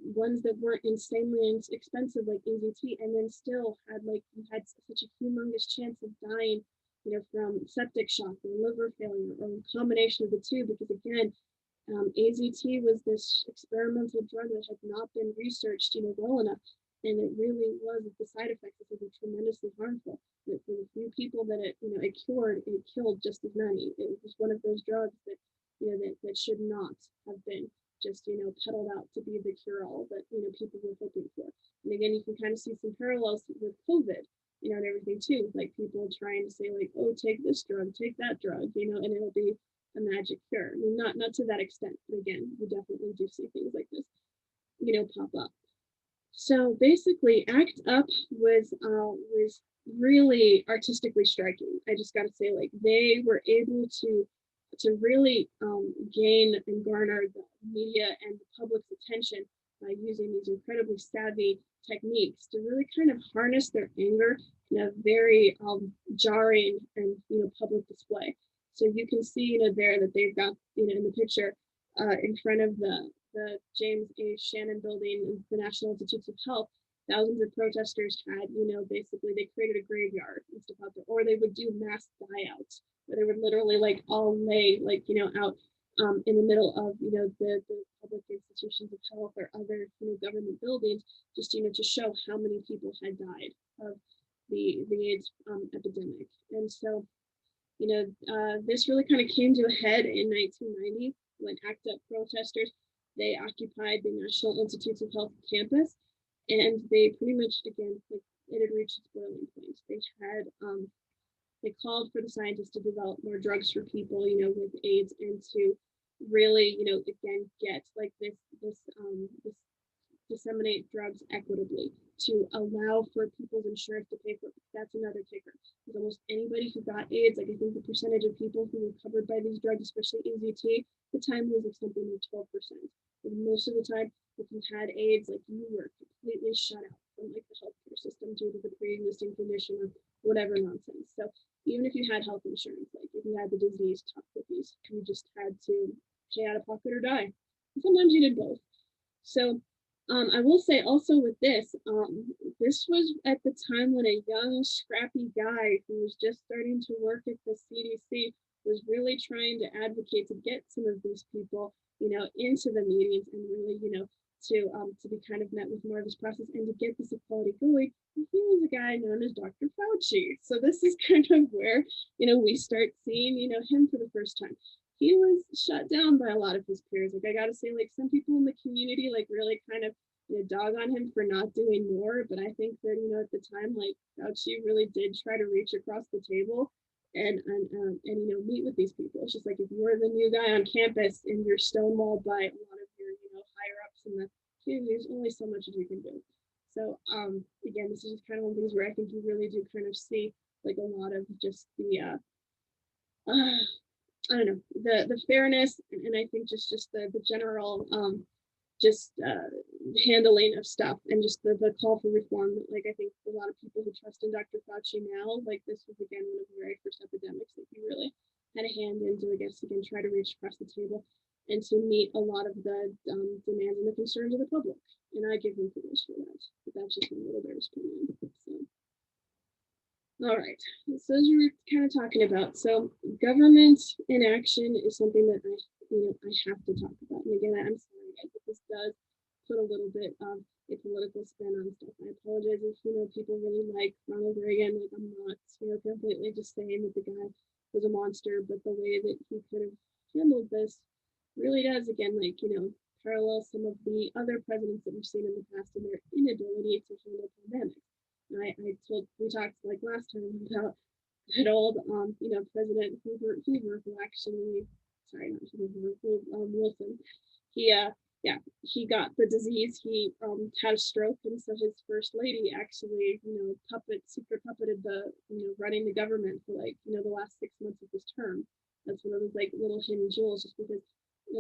ones that weren't insanely expensive like AZT, and then still had such a humongous chance of dying, from septic shock or liver failure or a combination of the two, because again, AZT was this experimental drug that had not been researched, well enough, and it really was, the side effects of it were tremendously harmful. But for the few people that it cured, it killed just as many. It was one of those drugs that, that should not have been just, peddled out to be the cure-all that, people were hoping for. And again, you can kind of see some parallels with COVID, and everything too, like people trying to say like, oh, take this drug, take that drug, and it'll be a magic cure. I mean, not to that extent, but again, we definitely do see things like this, pop up. So basically, ACT UP was really artistically striking. I just got to say, like, they were able to really gain and garner the media and the public's attention by using these incredibly savvy techniques to really kind of harness their anger in a very jarring and public display. So you can see there that they've got in the picture in front of the James A. Shannon building in the National Institutes of Health. Thousands of protesters had, basically they created a graveyard and stuff out there, or they would do mass die-outs where they would literally like all lay out in the middle of the public institutions of health or other government buildings, just to show how many people had died of the AIDS epidemic. And so this really kind of came to a head in 1990 when ACT UP protesters, they occupied the National Institutes of Health campus, and they pretty much, again, like, it had reached its boiling point. They called for the scientists to develop more drugs for people, with AIDS, and to really, again, get like this disseminate drugs equitably, to allow for people's insurance to pay for it. That's another kicker. Because almost anybody who got AIDS, like I think the percentage of people who were covered by these drugs, especially AZT, the time was like something like 12%. But most of the time, if you had AIDS, like you were completely shut out from like the healthcare system due to the pre-existing condition or whatever nonsense. So even if you had health insurance, like if you had the disease, tough cookies, you just had to pay out of pocket or die. And sometimes you did both. So I will say also with this, this was at the time when a young, scrappy guy who was just starting to work at the CDC was really trying to advocate to get some of these people, into the meetings and really, to be kind of met with more of this process and to get this equality going. And he was a guy known as Dr. Fauci. So this is kind of where, we start seeing, him for the first time. He was shut down by a lot of his peers. Like, I gotta say, like, some people in the community, like, really kind of, dog on him for not doing more. But I think that, at the time, like, Fauci really did try to reach across the table and meet with these people. It's just like, if you're the new guy on campus and you're stonewalled by a lot of your, higher ups in the community, there's only so much as you can do. So, again, this is just kind of one of these where I think you really do kind of see, like, a lot of just the, I don't know, the fairness, and I think just the general handling of stuff, and just the call for reform. Like, I think a lot of people who trust in Dr. Fauci now, like, this was again one of the very first epidemics that he really had a hand in to, I guess, again, try to reach across the table and to meet a lot of the demands and the concerns of the public. And I give him kudos for that. But that's just a little bit of opinion. So. All right, so as we were kind of talking about, so government inaction is something that I have to talk about. And again, I'm sorry, guys, but this does put a little bit of a political spin on stuff. I apologize if people really like Ronald Reagan. Like, I'm not completely just saying that the guy was a monster, but the way that he could have handled this really does, again, like parallel some of the other presidents that we've seen in the past and their inability to handle pandemics. We talked like last time about good old, President Hoover, who actually, sorry, not Hoover, Wilson, he, yeah, he got the disease. He had a stroke, and so his first lady actually, secret puppeted the, running the government for like, the last 6 months of his term. That's one of those like little hidden jewels, just because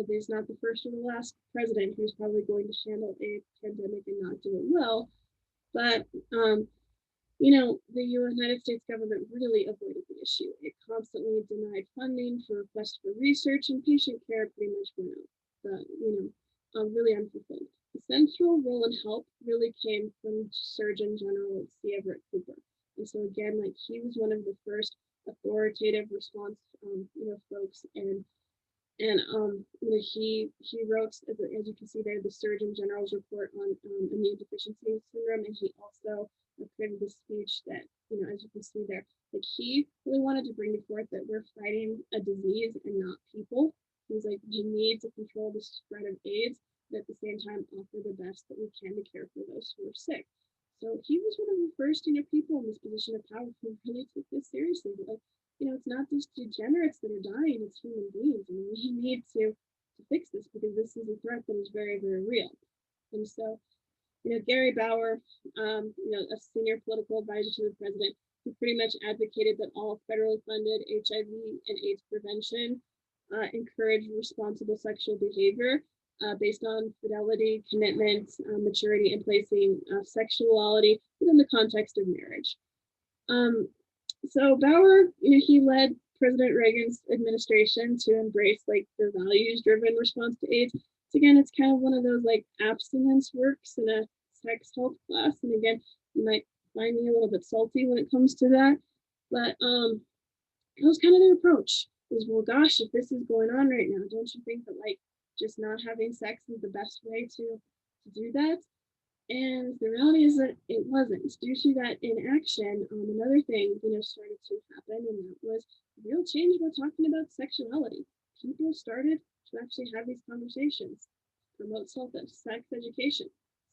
there's not the first or the last president who's probably going to handle a pandemic and not do it well. But the United States government really avoided the issue. It constantly denied funding for requests for research, and patient care pretty much went out, really unfulfilled. The central role and help really came from Surgeon General C. Everett Cooper. And so again, like he was one of the first authoritative response, folks, and he wrote, as you can see there, the Surgeon General's report on immune deficiency syndrome, and he also created the speech that, as you can see there, like he really wanted to bring forth that we're fighting a disease and not people. He was like, we need to control the spread of AIDS, but at the same time offer the best that we can to care for those who are sick. So he was one of the first, people in this position of power who really took this seriously. Like, it's not just degenerates that are dying, it's human beings. And we need to fix this, because this is a threat that is very, very real. And so, Gary Bauer, a senior political advisor to the president, he pretty much advocated that all federally funded HIV and AIDS prevention encourage responsible sexual behavior based on fidelity, commitment, maturity, and placing sexuality within the context of marriage. So Bauer, he led President Reagan's administration to embrace like the values-driven response to AIDS. So again, it's kind of one of those like abstinence works in a sex health class. And again, you might find me a little bit salty when it comes to that, but it was kind of their approach. Is, well, gosh, if this is going on right now, don't you think that like just not having sex is the best way to do that? And the reality is that it wasn't. Due to that inaction, another thing, started to happen, and that was a real change about talking about sexuality. People started to actually have these conversations, promote sex education,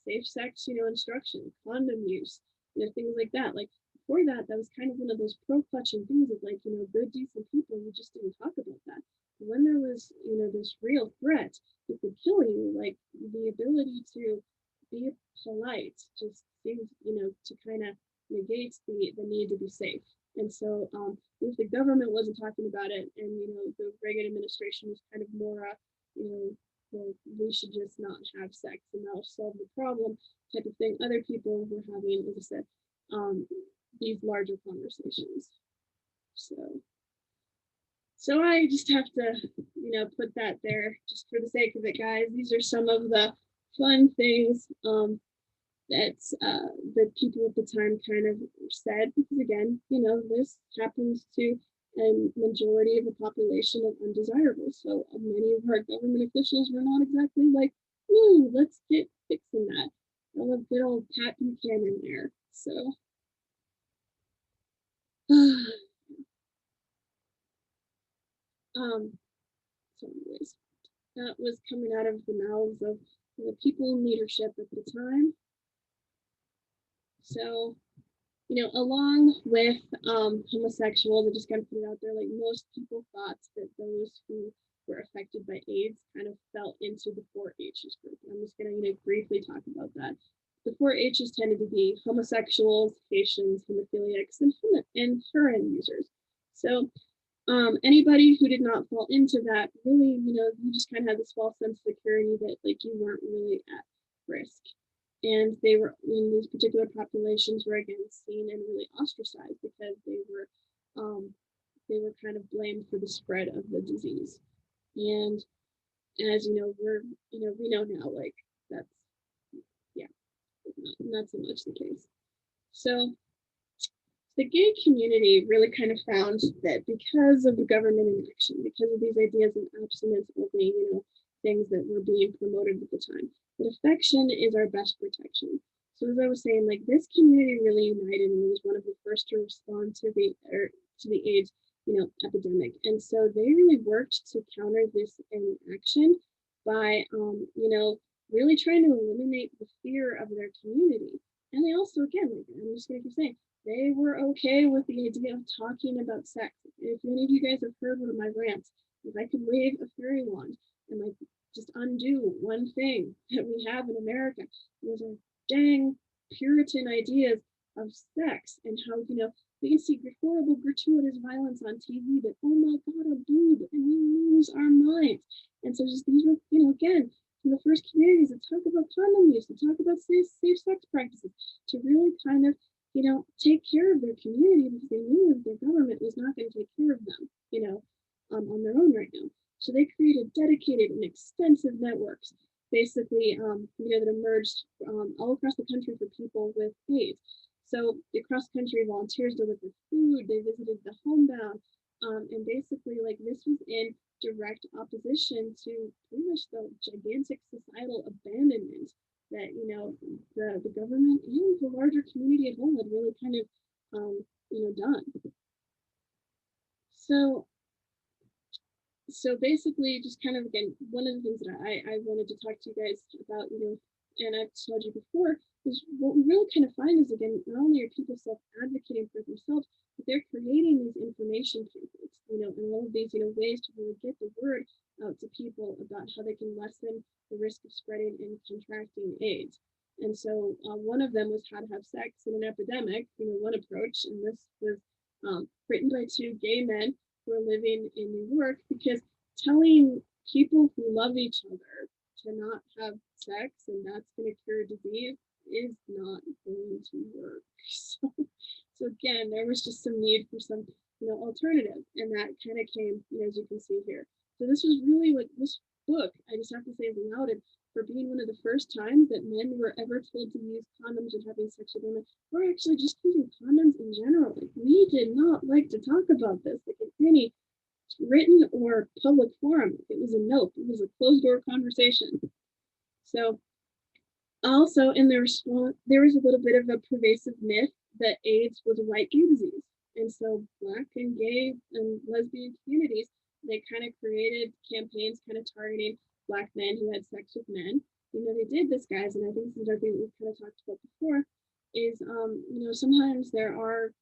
safe sex, instruction, condom use, things like that. Like before that, that was kind of one of those pro-clutching things of like, good, decent people, you just didn't talk about that. But when there was, this real threat that could kill you, like the ability to be polite just seems, to kind of negate the need to be safe. And so if the government wasn't talking about it, and the Reagan administration was kind of more well, we should just not have sex and that'll solve the problem type of thing, other people were having, as I said, these larger conversations. So I just have to put that there just for the sake of it, guys. These are some of the fun things that people at the time kind of said, because again, this happens to a majority of the population of undesirables. So many of our government officials were not exactly like, ooh, let's get fixing that. I love good old Pat Buchanan there. So so anyways, that was coming out of the mouths of the people in leadership at the time. So, along with homosexuals, I just got to put it out there, like most people thought that those who were affected by AIDS kind of fell into the 4-H's group. And I'm just going to briefly talk about that. The 4-H's tended to be homosexuals, Haitians, hemophiliacs, and heroin users. So anybody who did not fall into that, really, you just kind of had this false sense of security that like you weren't really at risk. And they were, in these particular populations, were again seen and really ostracized because they were kind of blamed for the spread of the disease. And as we know now, like that's not so much the case. So the gay community really kind of found that because of the government inaction, because of these ideas of abstinence only, things that were being promoted at the time, that affection is our best protection. So as I was saying, like this community really united and was one of the first to respond to the AIDS, epidemic. And so they really worked to counter this inaction by, really trying to eliminate the fear of their community. And they also, again, like I'm just going to keep saying, they were okay with the idea of talking about sex. If any of you guys have heard one of my rants, if I could wave a fairy wand and like just undo one thing that we have in America, those are dang Puritan ideas of sex and how, we can see horrible gratuitous violence on TV, but oh my God, a boob, and we lose our minds. And so just these were, again, from the first communities to talk about condom use, to talk about safe sex practices, to really kind of, take care of their community because they knew their government was not going to take care of them, on their own right now. So they created dedicated and extensive networks, basically, that emerged all across the country for people with AIDS. So the cross-country volunteers delivered food, they visited the homebound, and basically, like, this was in direct opposition to pretty much the gigantic societal abandonment that, the government and the larger community at home had really kind of, done. So basically, just kind of, again, one of the things that I wanted to talk to you guys about, and I've told you before, is what we really kind of find is, again, not only are people self-advocating for themselves, but they're creating these information pamphlets, and all of these, ways to really get the word out to people about how they can lessen the risk of spreading and contracting AIDS. And so one of them was how to have sex in an epidemic, one approach, and this was written by two gay men who are living in New York, because telling people who love each other to not have sex and that's going to cure disease is not going to work. So again, there was just some need for some, alternative, and that kind of came, as you can see here. So this was really what this book, I just have to say, lauded for being one of the first times that men were ever told to use condoms when having sex with women, or actually just using condoms in general. Like, we did not like to talk about this, like, in any written or public forum. It was a note, it was a closed door conversation. So also in the response, there was a little bit of a pervasive myth that AIDS was a white gay disease. And so Black and gay and lesbian communities, they kind of created campaigns kind of targeting Black men who had sex with men. They did this, guys, and I think this is something we've kind of talked about before, is, sometimes there are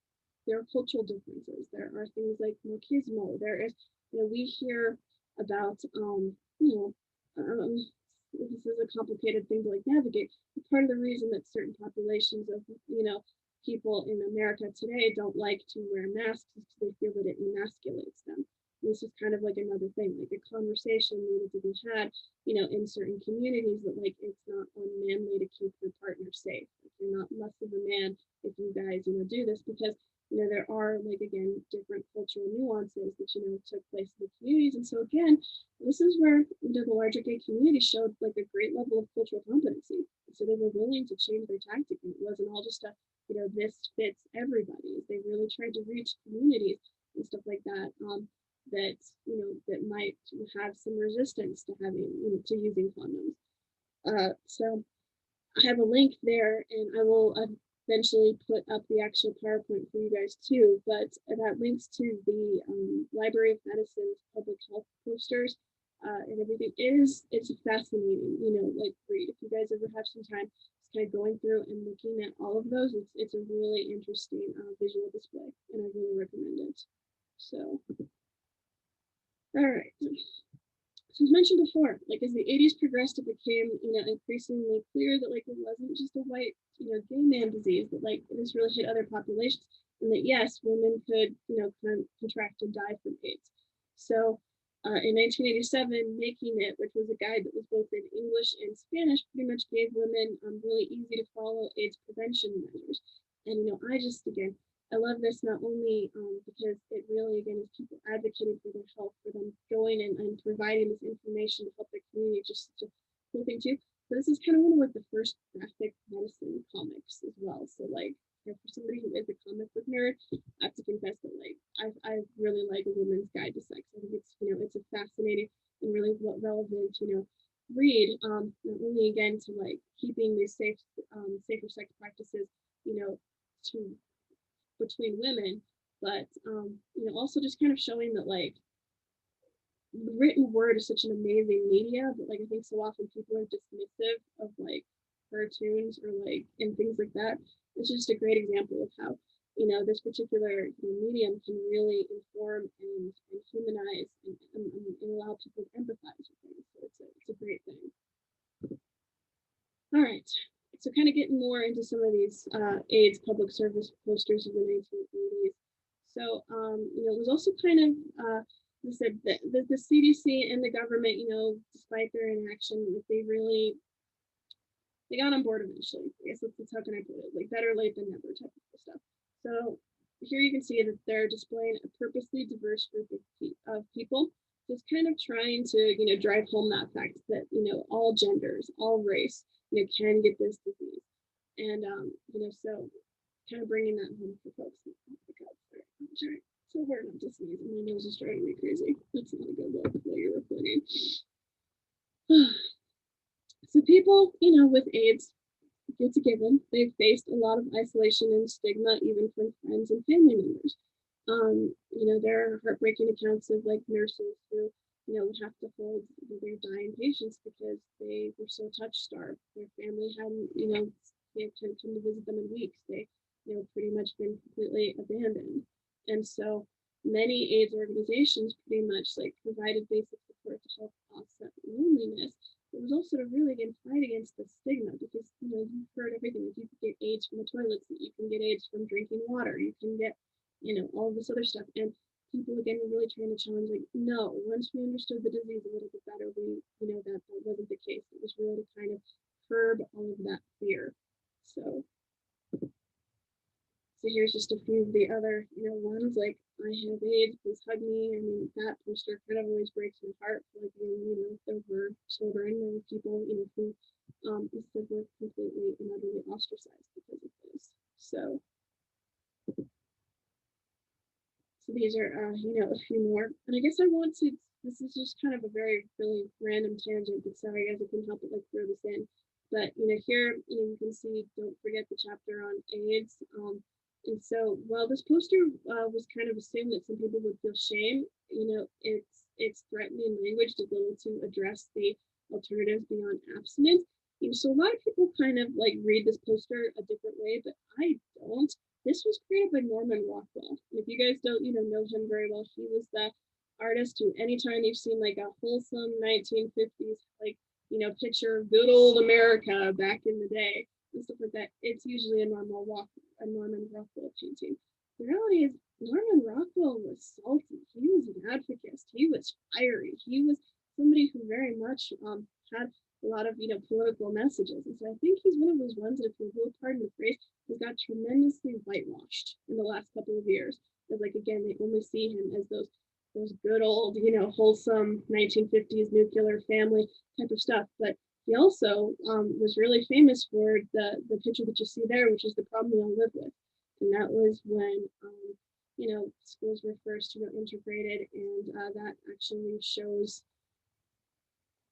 cultural differences. There are things like machismo. There is, we hear about, this is a complicated thing to like navigate. But part of the reason that certain populations of, people in America today don't like to wear masks is because they feel that it emasculates them. This is kind of like another thing, like a conversation needed to be had, in certain communities, that like it's not unmanly to keep your partner safe. Like, you're not less of a man if you guys, do this, because there are, like, again, different cultural nuances that, took place in the communities. And so again, this is where, the larger gay community showed like a great level of cultural competency. So they were willing to change their tactic. And it wasn't all just a, this fits everybody. They really tried to reach communities and stuff like that, that, that might have some resistance to having, to using condoms. So I have a link there, and I will eventually put up the actual PowerPoint for you guys too, but that links to the Library of Medicine's public health posters and everything. It's a fascinating, like, read. If you guys ever have some time just kind of going through and looking at all of those, it's a really interesting visual display, and I really recommend it. So, all right. So as mentioned before, like, as the 80s progressed, it became, increasingly clear that like it wasn't just a white, gay man disease, but like this really hit other populations, and that yes, women could, contract and die from AIDS. So in 1987, Making It, which was a guide that was both in English and Spanish, pretty much gave women really easy to follow AIDS prevention measures. And I love this not only because it really, again, is people advocating for their health, for them going and providing this information to help their community, just such a cool thing too. But this is kind of one of like the first graphic medicine comics as well. So like, for somebody who is a comic book nerd, I have to confess that like I really like A Woman's Guide to Sex. I think it's, it's a fascinating and really relevant, read. Not only again to like keeping these safer sex practices, to between women, but also just kind of showing that like the written word is such an amazing media, but like I think so often people are dismissive of like cartoons or like and things like that. It's just a great example of how this particular medium can really inform and humanize and allow people to empathize with things. So it's a great thing. All right. So kind of getting more into some of these AIDS public service posters of the 1980s. So, it was also kind of, I said, the CDC and the government, despite their inaction, they got on board eventually. I guess that's how can I put it, like better late than never type of stuff. So here you can see that they're displaying a purposely diverse group of people, just kind of trying to, drive home that fact that, all genders, all race, can get this disease. And, so kind of bringing that home for folks. Sorry, so hard not to sneeze, and my nose is driving me crazy. That's not a good look while you're recording. So people, with AIDS, it's a given. They've faced a lot of isolation and stigma, even from friends and family members. There are heartbreaking accounts of like nurses who, would have to hold their dying patients because they were so touch-starved. Their family hadn't, they couldn't come to visit them in weeks. They, pretty much been completely abandoned. And so many AIDS organizations pretty much like provided basic support to help offset loneliness. It was also to really, again, fight against the stigma because, you've heard everything. Like you can get AIDS from the toilets, you can get AIDS from drinking water, you can get, all this other stuff. And people, again, were really trying to challenge, like, no, once we understood the disease a little bit better, that wasn't the case. It was really to kind of curb all of that fear. So here's just a few of the other, ones like I have AIDS, please hug me. I mean, that poster kind of always breaks my heart. Like, there were children, there were people, who were completely and utterly ostracized because of this. So these are, a few more. And I guess this is just kind of a very, really random tangent, but sorry guys, I couldn't help it, like throw this in. But, here, you can see, don't forget the chapter on AIDS. And so while this poster was kind of assumed that some people would feel shame, it's threatening language to go to address the alternatives beyond abstinence. So a lot of people kind of like read this poster a different way, but I don't. This was created by Norman Rockwell. And if you guys don't, know him very well, he was the artist who anytime you've seen like a wholesome 1950s, like, picture of good old America back in the day and stuff like that, it's usually a Norman Rockwell painting. The reality is Norman Rockwell was salty. He was an advocate. He was fiery. He was somebody who very much had a lot of political messages. And so I think he's one of those ones that, if you will pardon the phrase, has got tremendously whitewashed in the last couple of years. But like again, they only see him as those good old, wholesome 1950s nuclear family type of stuff. But he also was really famous for the picture that you see there, which is the problem we all live with. And that was when, schools were first, integrated, and that actually shows,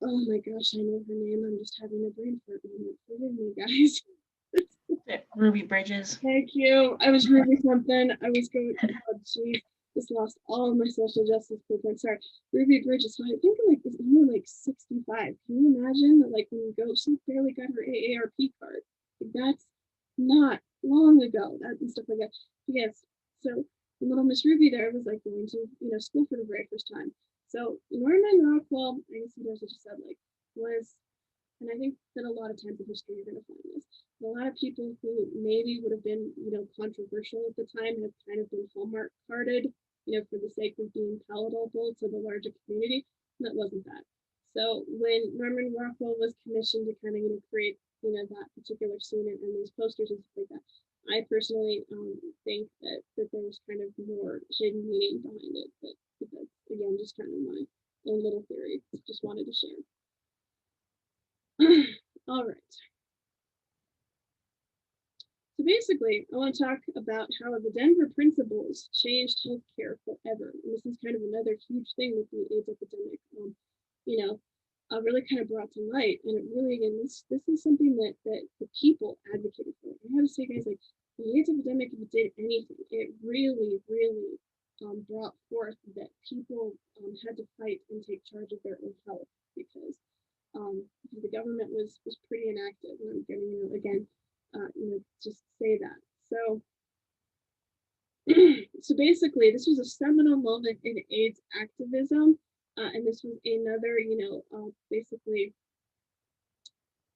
oh my gosh, I know her name. I'm just having a brain fart moment. Forgive me, guys. Ruby Bridges. Thank you. I was reading something. I was going, oh, geez. Just lost all of my social justice points. Sorry, Ruby Bridges. So I think like is only like 65. Can you imagine that? Like when you go, she barely got her AARP card. Like, that's not long ago. That and stuff like that. Yes. So little Miss Ruby there was like going to school for the very first time. So Norman Rockwell, I guess he does what you said, like was, and I think that a lot of times in history you're going to find this. A lot of people who maybe would have been, controversial at the time have kind of been hallmark carded, for the sake of being palatable to the larger community. And that wasn't that. So when Norman Rockwell was commissioned to kind of, create, that particular scene and these posters and stuff like that, I personally think that there was kind of more hidden meaning behind it. But that's, again, just kind of my own little theory. Just wanted to share. All right. So basically, I want to talk about how the Denver principles changed healthcare forever. And this is kind of another huge thing with the AIDS epidemic, really kind of brought to light. And it really, again, this is something that the people advocated for. I have to say, guys, like the AIDS epidemic, if it did anything, it really, really brought forth that people had to fight and take charge of their own health because the government was pretty inactive. And I'm going to, again, just say that. So So basically, this was a seminal moment in AIDS activism, and this was another, basically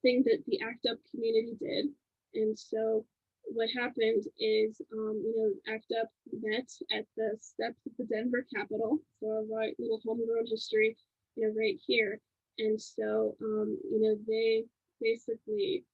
thing that the ACT UP community did. And so what happened is, ACT UP met at the steps of the Denver Capitol, so our right little homegrown history, right here. And so, they basically,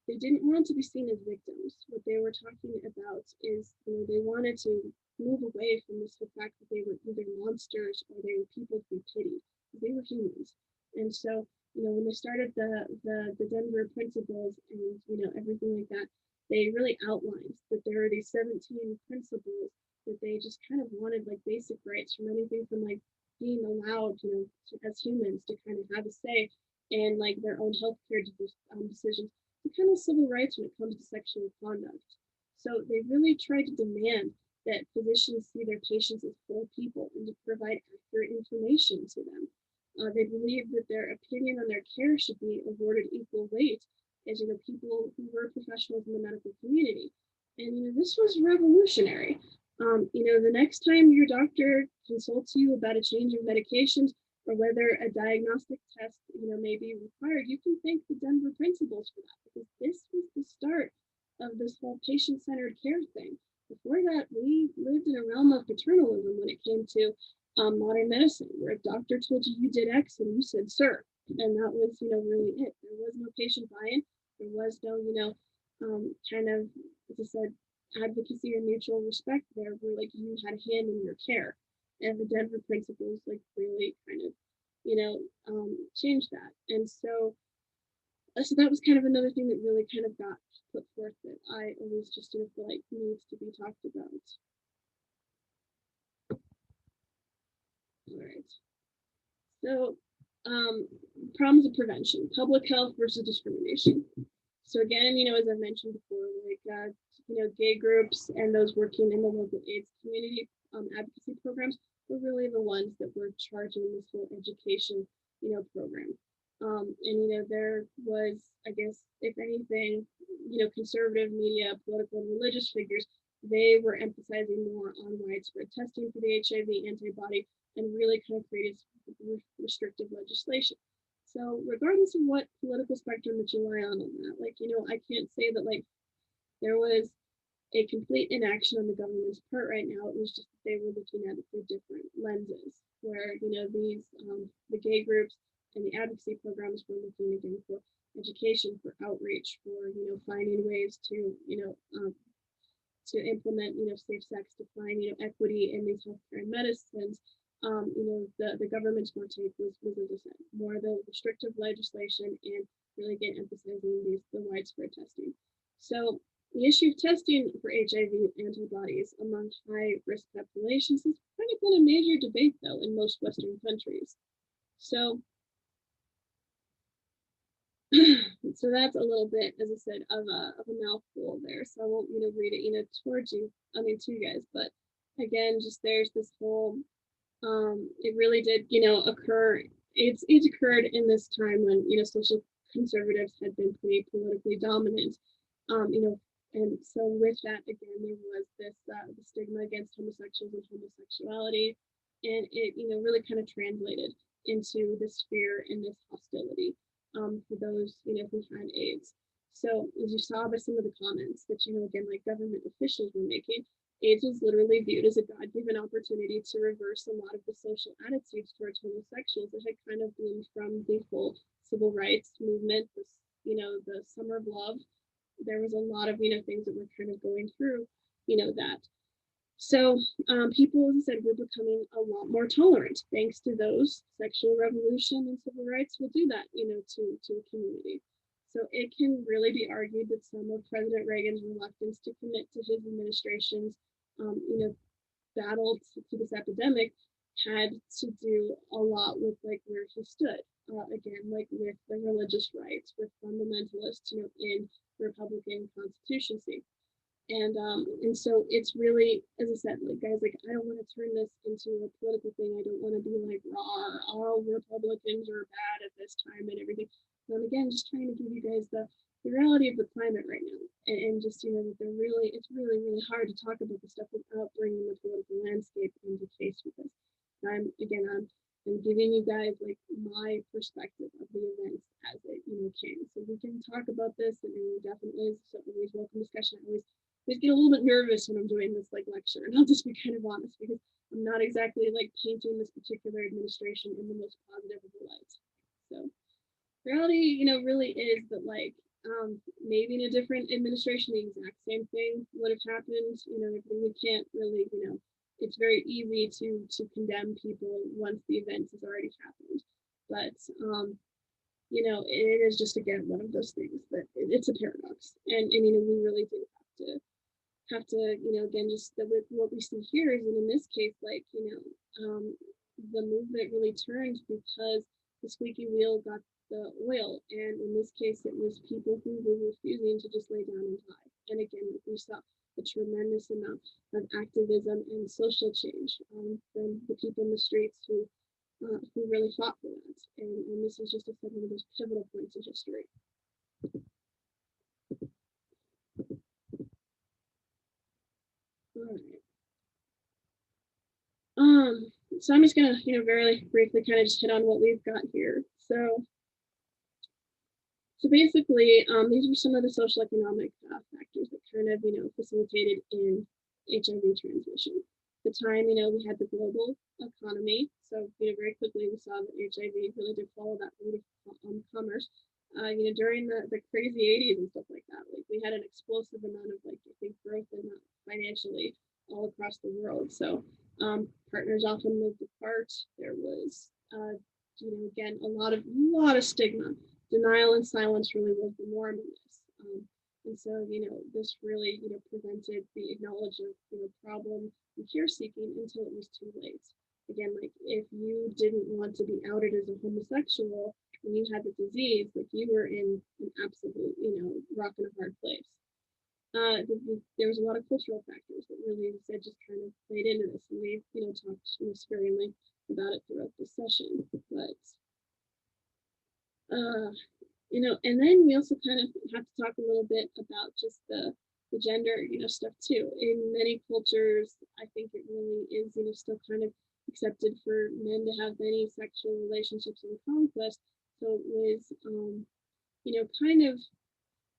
they didn't want to be seen as victims. What they were talking about is, they wanted to move away from this whole fact that they were either monsters or they were people to be pitied. They were humans. And so, when they started the Denver principles and, everything like that, they really outlined that there are these 17 principles that they just kind of wanted, like, basic rights, from anything from, like, being allowed, as humans to kind of have a say in, like, their own healthcare decisions, to kind of civil rights when it comes to sexual conduct. So they really tried to demand that physicians see their patients as whole people and to provide accurate information to them. They believed that their opinion on their care should be awarded equal weight as, people who were professionals in the medical community. And, this was revolutionary. The next time your doctor consults you about a change of medications or whether a diagnostic test, may be required, you can thank the Denver principles for that, because this was the start of this whole patient-centered care thing. Before that, we lived in a realm of paternalism when it came to modern medicine, where a doctor told you you did X and you said, sir, and that was, really it. There was no patient buy-in. There was no, kind of, as I said, advocacy or mutual respect there, where, like, you had a hand in your care. And the Denver principles, like, really kind of, changed that. And so that was kind of another thing that really kind of got put forth that I always just feel like needs to be talked about. All right. So, problems of prevention, public health versus discrimination. So again, as I mentioned before, like, gay groups and those working in the local AIDS community advocacy programs were really the ones that were charging this whole education, program. And, there was, I guess, if anything, conservative media, political and religious figures, they were emphasizing more on widespread testing for the HIV antibody and really kind of created restrictive legislation. So regardless of what political spectrum that you lie on that, like, I can't say that, like, there was a complete inaction on the government's part right now. It was just that they were looking at it through different lenses, where, these, the gay groups and the advocacy programs were looking again for education, for outreach, for, finding ways to, to implement, safe sex, to find, equity in these healthcare and medicines. The government's more take was, as I said, more the restrictive legislation and really again emphasizing the widespread testing. So the issue of testing for HIV antibodies among high-risk populations has kind of been a major debate, though, in most Western countries. So, so that's a little bit, as I said, of a mouthful there. So I won't, read it, towards you, to you guys. But again, just there's this whole, it really did, occur. It's occurred in this time when, social conservatives had been pretty politically dominant, and so with that, again, there was this the stigma against homosexuals and homosexuality, and it, really kind of translated into this fear and this hostility for those, who had AIDS. So as you saw by some of the comments that, again, like government officials were making, AIDS was literally viewed as a God-given opportunity to reverse a lot of the social attitudes towards homosexuals that had kind of bloomed from the whole civil rights movement, this, the summer of love. There was a lot of, things that were kind of going through, that. So people, as I said, were becoming a lot more tolerant thanks to those. Sexual revolution and civil rights will do that, to a community. So it can really be argued that some of President Reagan's reluctance to commit to his administration's, battle to this epidemic had to do a lot with, like, where he stood. Again, like with the religious rights, with fundamentalists, in Republican constituency. And so it's really, as I said, like, guys, like, I don't want to turn this into a political thing. I don't want to be like, all Republicans are bad at this time and everything. Again, just trying to give you guys the the reality of the climate right now, and just, you know, that it's really, really hard to talk about this stuff without bringing the political landscape into case with this. I'm giving you guys like my perspective of the events as it, you know, came. So we can talk about this, and definitely is always welcome discussion. I always get a little bit nervous when I'm doing this like lecture, and I'll just be kind of honest because I'm not exactly like painting this particular administration in the most positive of the lights. So reality, you know, really is that like maybe in a different administration, the exact same thing would have happened. You know, we can't really, you know, it's very easy to condemn people once the event has already happened. But you know, it is just again one of those things that it's a paradox, and you know, we really do have to, you know, again, just that with what we see here is that in this case, like, you know, the movement really turned because the squeaky wheel got the oil, and in this case, it was people who were refusing to just lay down and die. And again, we saw a tremendous amount of activism and social change from the people in the streets who really fought for that. And this is just one of those pivotal points in history. All right. So I'm just gonna, you know, very briefly kind of just hit on what we've got here. So basically, these were some of the social economic factors that kind of, you know, facilitated in HIV transmission. At the time, you know, we had the global economy. So, you know, very quickly we saw that HIV really did follow that route of commerce. You know, during the crazy 80s and stuff like that, like we had an explosive amount of like, I think, growth in that financially all across the world. So partners often moved apart. There was, you know, again, a lot of stigma. Denial and silence really was the norm in this. And so, you know, this really, you know, prevented the acknowledgement of, you know, problem and cure seeking until it was too late. Again, like if you didn't want to be outed as a homosexual and you had the disease, like you were in an absolute, you know, rock and a hard place. There was a lot of cultural factors that really just kind of played into this, and we've, you know, talked, you know, sparingly about it throughout this session. But you know, and then we also kind of have to talk a little bit about just the gender, you know, stuff too. In many cultures, I think it really is, you know, still kind of accepted for men to have many sexual relationships and conquest. So it was, you know, kind of,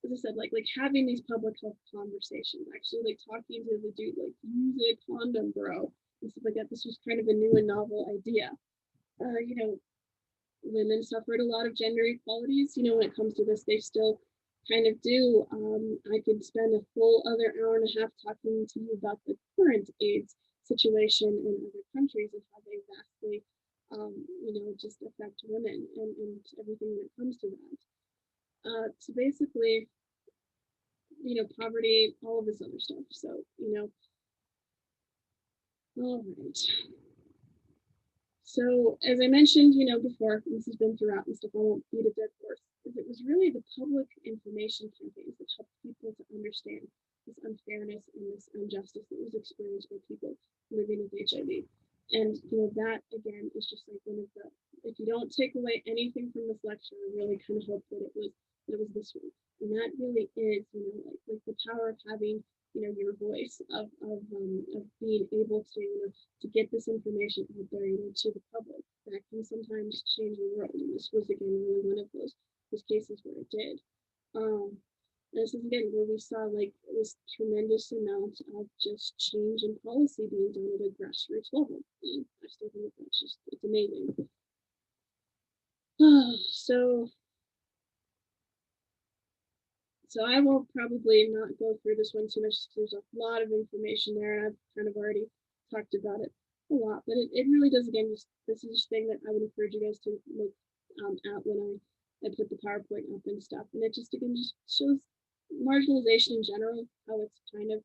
as I said, like having these public health conversations, actually like talking to the dude, like use a condom, bro, and stuff like that. This was kind of a new and novel idea. You know, women suffered a lot of gender inequalities. You know, when it comes to this, they still kind of do. I could spend a full other hour and a half talking to you about the current AIDS situation in other countries and how they vastly, you know, just affect women and everything that comes to that. So basically, you know, poverty, all of this other stuff. So, you know, all right. So as I mentioned, you know, before, this has been throughout and stuff, I won't beat a dead horse, is it was really the public information campaigns that helped people to understand this unfairness and this injustice that was experienced by people living with HIV. And, you know, that again is just like one of the, if you don't take away anything from this lecture, I really kind of hope that it was this one. And that really is, you know, like the power of having, you know, your voice of being able to, you know, to get this information out there, you know, to the public that can sometimes change the world. And this was again really one of those cases where it did. And this is again where we saw like this tremendous amount of just change in policy being done at a grassroots level. And I still think that's just, it's amazing. So I will probably not go through this one too much because there's a lot of information there, and I've kind of already talked about it a lot. But it really does, again, just this is just thing that I would encourage you guys to look at when I put the PowerPoint up and stuff. And it just, again, just shows marginalization in general, how it's kind of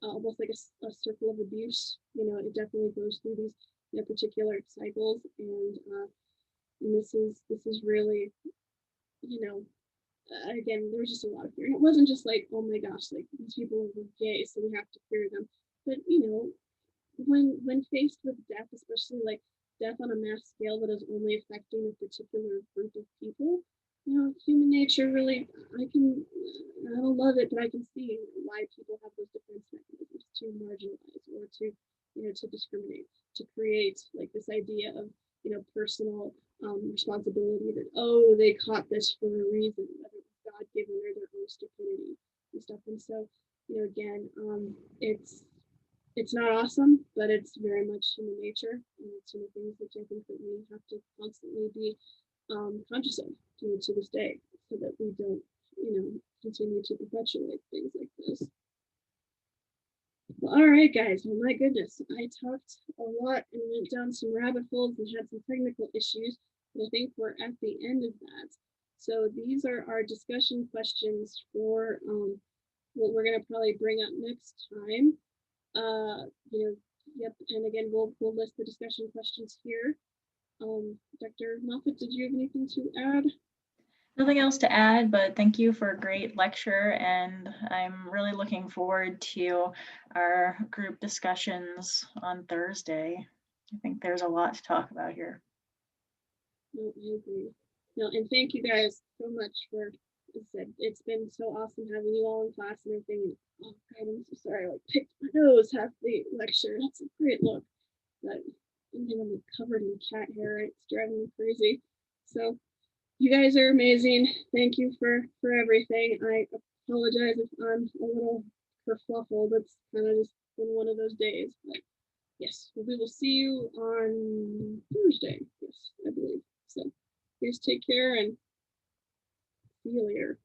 almost like a circle of abuse. You know, it definitely goes through these, you know, particular cycles. And this is really, you know, again, there was just a lot of fear. And it wasn't just like, oh my gosh, like these people were gay, so we have to fear them. But you know, when faced with death, especially like death on a mass scale that is only affecting a particular group of people, human nature really, I don't love it, but I can see why people have those defense mechanisms to marginalize or to, to discriminate, to create like this idea of, personal responsibility that, oh, they caught this for a reason, whether it's God-given or their own stupidity and stuff. And so, again, it's not awesome, but it's very much human nature, and it's some of the things that I think that we have to constantly be conscious of to this day, so that we don't, continue to perpetuate things like this. Well, all right, guys. Well, my goodness, I talked a lot and went down some rabbit holes and had some technical issues, but I think we're at the end of that. So these are our discussion questions for what we're going to probably bring up next time. Yep. And again, we'll list the discussion questions here. Dr. Moffat, did you have anything to add? Nothing else to add, but thank you for a great lecture, and I'm really looking forward to our group discussions on Thursday. I think there's a lot to talk about here. No, I agree. No, and thank you guys so much for, as I said, it's been so awesome having you all in class and everything. Oh God, I'm so sorry, I like picked my nose half the lecture. That's a great look. But I'm covered in cat hair. It's driving me crazy. So you guys are amazing. Thank you for everything. I apologize if I'm a little kerfluffled. It's kind of just been one of those days. But yes, we will see you on Thursday. Yes, I believe. So please take care and see you later.